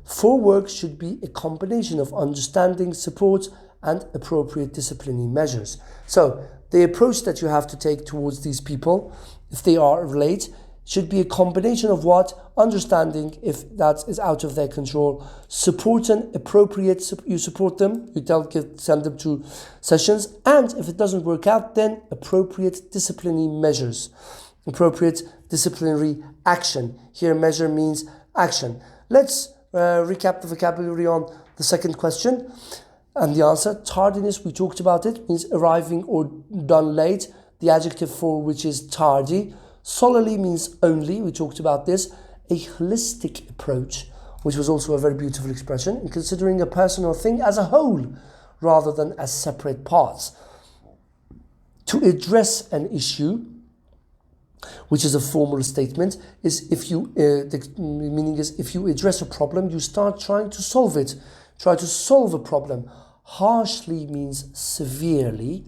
for work should be a combination of understanding, support, and appropriate disciplining measures. So the approach that you have to take towards these people, if they are late, should be a combination of what? Understanding if that is out of their control, support and appropriate, you support them, send them to sessions, and if it doesn't work out, then appropriate disciplining measures, appropriate disciplinary action. Here measure means action. Let's recap the vocabulary on the second question and the answer. Tardiness, we talked about it, means arriving or done late. The adjective for which is tardy. Solely means only, we talked about this. A holistic approach, which was also a very beautiful expression, in considering a person or thing as a whole rather than as separate parts. To address an issue, which is a formal statement, is if you, the meaning is if you address a problem, you start trying to solve it. Try to solve a problem. Harshly means severely.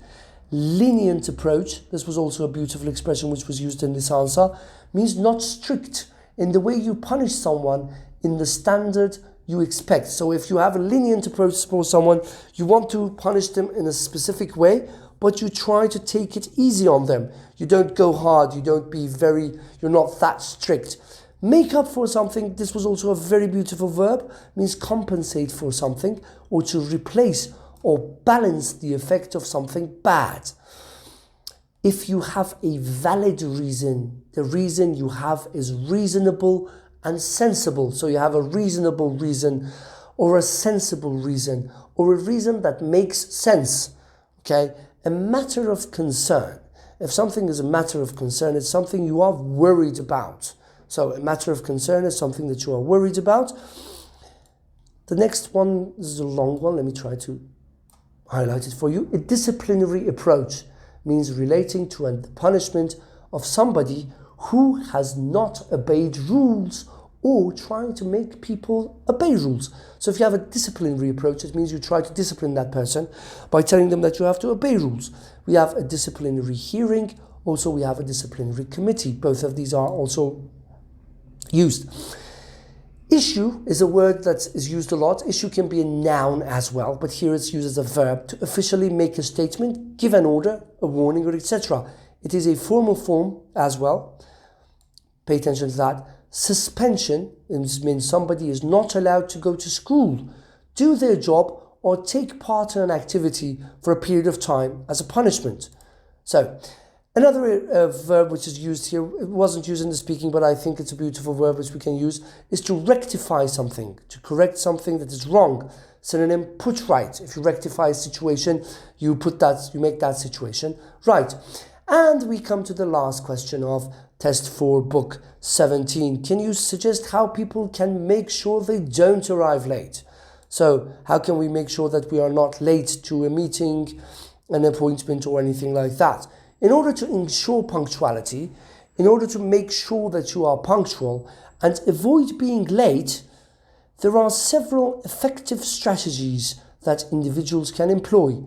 Lenient approach, this was also a beautiful expression which was used in this answer, means not strict in the way you punish someone in the standard you expect. So if you have a lenient approach for someone, you want to punish them in a specific way, but you try to take it easy on them. You don't go hard, you're not that strict. Make up for something, this was also a very beautiful verb, means compensate for something or to replace or balance the effect of something bad. If you have a valid reason, the reason you have is reasonable and sensible. So you have a reasonable reason or a sensible reason or a reason that makes sense. A matter of concern. If something is a matter of concern, it's something you are worried about. So a matter of concern is something that you are worried about. The next one is a long one. Let me try to highlight it for you. A disciplinary approach means relating to a punishment of somebody who has not obeyed rules or trying to make people obey rules. So if you have a disciplinary approach, it means you try to discipline that person by telling them that you have to obey rules. We have a disciplinary hearing. Also, we have a disciplinary committee. Both of these are also used. Issue is a word that is used a lot. Issue can be a noun as well, but here it's used as a verb to officially make a statement, give an order, a warning, or etc. It is a formal form as well. Pay attention to that. Suspension means somebody is not allowed to go to school, do their job, or take part in an activity for a period of time as a punishment. So, another verb which is used here, it wasn't used in the speaking, but I think it's a beautiful verb which we can use, is to rectify something, to correct something that is wrong. Synonym, put right. If you rectify a situation, you make that situation right. And we come to the last question of Test 4, Book 17. Can you suggest how people can make sure they don't arrive late? So, how can we make sure that we are not late to a meeting, an appointment, or anything like that? In order to ensure punctuality, in order to make sure that you are punctual and avoid being late, there are several effective strategies that individuals can employ.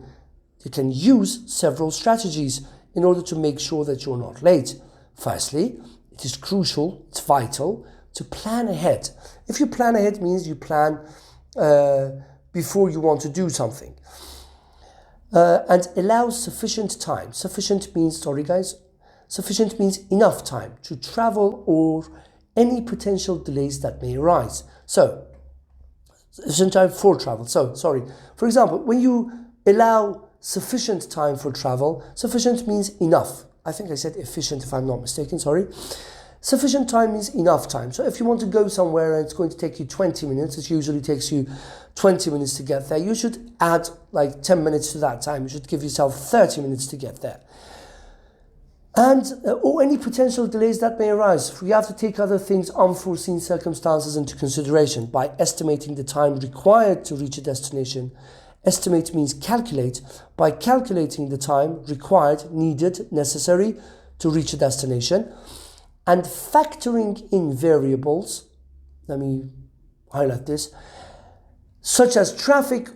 You can use several strategies in order to make sure that you're not late. Firstly, it is crucial, it's vital, to plan ahead. If you plan ahead, it means you plan before you want to do something. And allows sufficient time. Sufficient means enough time to travel or any potential delays that may arise. So, sufficient time for travel. For example, when you allow sufficient time for travel, sufficient means enough. I think I said efficient if I'm not mistaken, sorry. Sufficient time means enough time. So if you want to go somewhere and it's going to take you 20 minutes, it usually takes you 20 minutes to get there, you should add like 10 minutes to that time. You should give yourself 30 minutes to get there. And or any potential delays that may arise. We have to take other things, unforeseen circumstances, into consideration by estimating the time required to reach a destination. Estimate means calculate. By calculating the time required, needed, necessary to reach a destination, and factoring in variables, let me highlight this, such as traffic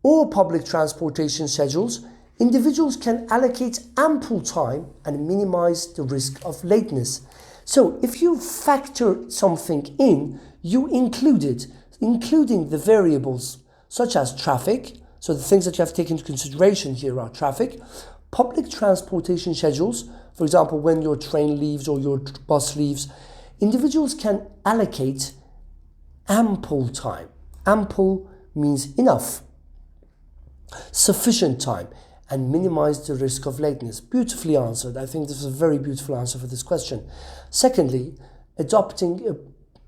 or public transportation schedules, individuals can allocate ample time and minimize the risk of lateness. So if you factor something in, you include it, including the variables such as traffic. So the things that you have to take into consideration here are traffic, public transportation schedules, for example, when your train leaves or your bus leaves, individuals can allocate ample time. Ample means enough, sufficient time, and minimize the risk of lateness. Beautifully answered. I think this is a very beautiful answer for this question. Secondly, adopting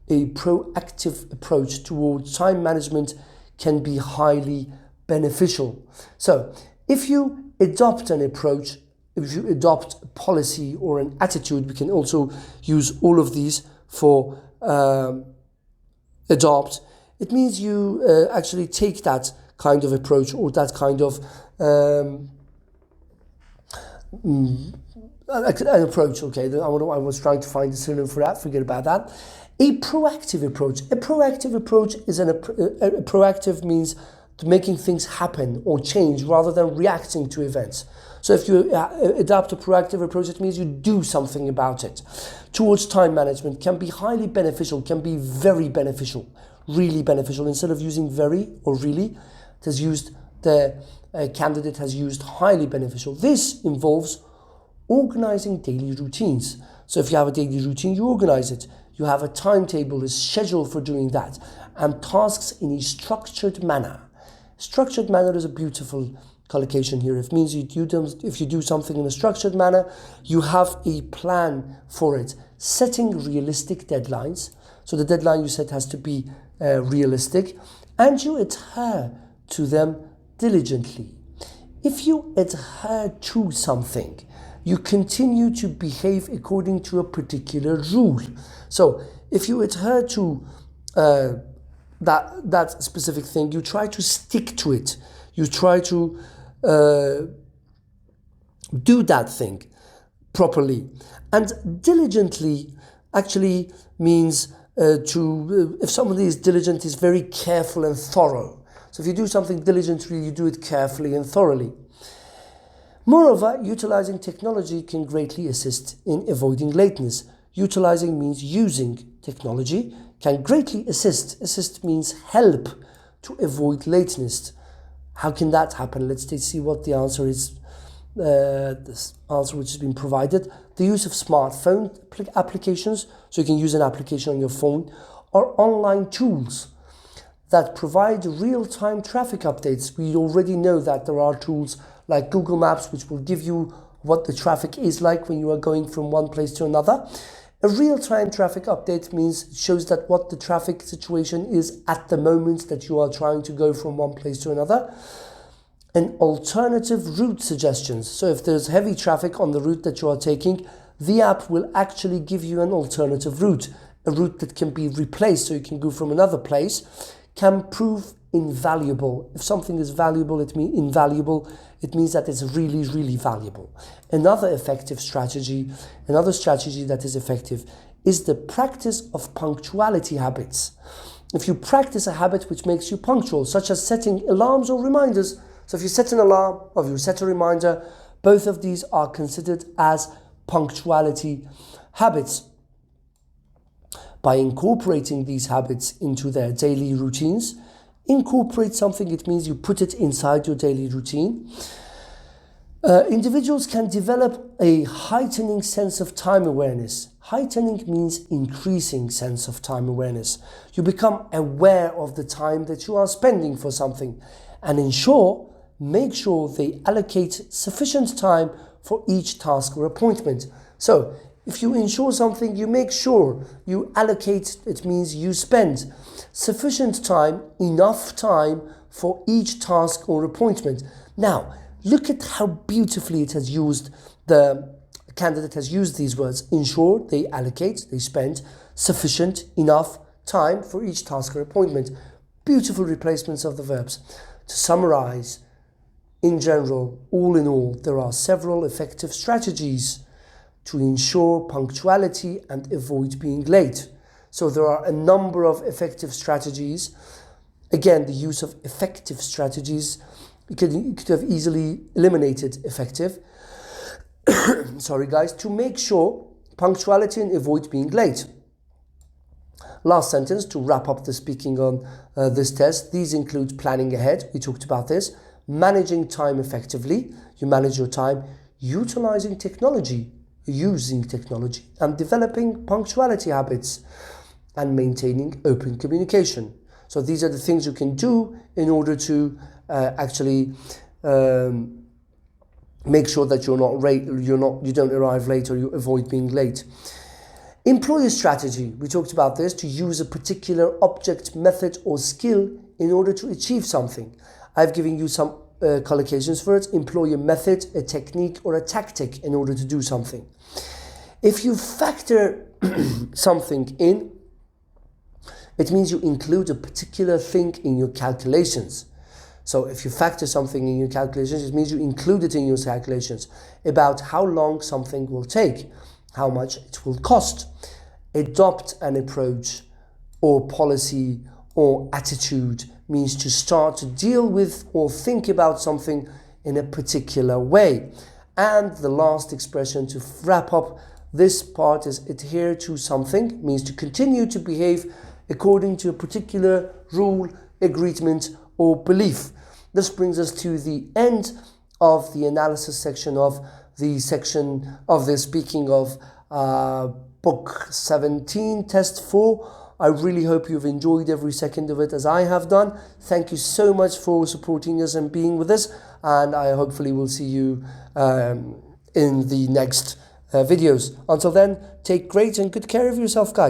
a proactive approach towards time management can be highly beneficial. So if you adopt an approach, if you adopt a policy or an attitude, we can also use all of these for adopt. It means you actually take that kind of approach or that kind of an approach. Okay, I was trying to find a synonym for that. Forget about that. A proactive approach. A proactive approach is proactive means making things happen or change rather than reacting to events. So if you adopt a proactive approach, it means you do something about it. Towards time management can be highly beneficial, can be very beneficial, really beneficial. Instead of using very or really, the candidate has used highly beneficial. This involves organizing daily routines. So if you have a daily routine, you organize it. You have a timetable, a schedule for doing that, and tasks in a structured manner. Structured manner is a beautiful collocation here. It means if you do something in a structured manner, you have a plan for it. Setting realistic deadlines. So the deadline you set has to be realistic, and you adhere to them diligently. If you adhere to something, you continue to behave according to a particular rule. So if you adhere to that specific thing, you try to stick to it. You try to do that thing properly. And diligently actually means if somebody is diligent, is very careful and thorough. So if you do something diligently, you do it carefully and thoroughly. Moreover, utilizing technology can greatly assist in avoiding lateness. Utilizing means using technology can greatly assist. Assist means help to avoid lateness. How can that happen? Let's see what the answer is. This answer which has been provided. The use of smartphone applications, so you can use an application on your phone, or online tools that provide real-time traffic updates. We already know that there are tools like Google Maps which will give you what the traffic is like when you are going from one place to another. A real-time traffic update shows that what the traffic situation is at the moment that you are trying to go from one place to another. And alternative route suggestions. So if there's heavy traffic on the route that you are taking, the app will actually give you an alternative route, a route that can be replaced so you can go from another place, can prove invaluable. If something is valuable, it means invaluable. It means that it's really, really valuable. Another strategy that is effective is the practice of punctuality habits. If you practice a habit which makes you punctual, such as setting alarms or reminders. So if you set an alarm or if you set a reminder, both of these are considered as punctuality habits. By incorporating these habits into their daily routines, incorporate something, it means you put it inside your daily routine. Individuals can develop a heightening sense of time awareness. Heightening means increasing sense of time awareness. You become aware of the time that you are spending for something, and make sure they allocate sufficient time for each task or appointment. So If you ensure something, you make sure. You allocate, it means you spend sufficient time, enough time for each task or appointment. Now, look at how beautifully it has used, the candidate has used these words. Ensure, they allocate, they spend sufficient, enough time for each task or appointment. Beautiful replacements of the verbs. To summarize, in general, all in all, there are several effective strategies to ensure punctuality and avoid being late. So there are a number of effective strategies. Again, the use of effective strategies, you could have easily eliminated effective. Sorry guys, to make sure punctuality and avoid being late. Last sentence to wrap up the speaking on this test. These include planning ahead, we talked about this, managing time effectively, you manage your time, utilizing technology, using technology, and developing punctuality habits, and maintaining open communication. So these are the things you can do in order to actually make sure that you don't arrive late, or you avoid being late. Employer strategy, we talked about this, to use a particular object, method, or skill in order to achieve something. I've given you some collocations for it. Employ a method, a technique, or a tactic in order to do something. If you factor something in, it means you include a particular thing in your calculations. So if you factor something in your calculations, it means you include it in your calculations about how long something will take, how much it will cost. Adopt an approach or policy or attitude means to start to deal with or think about something in a particular way. And the last expression to wrap up this part is adhere to something, means to continue to behave according to a particular rule, agreement, or belief. This brings us to the end of the analysis section of the speaking of book 17, test 4. I really hope you've enjoyed every second of it as I have done. Thank you so much for supporting us and being with us, and I hopefully will see you in the next videos. Until then, take great and good care of yourself, guys.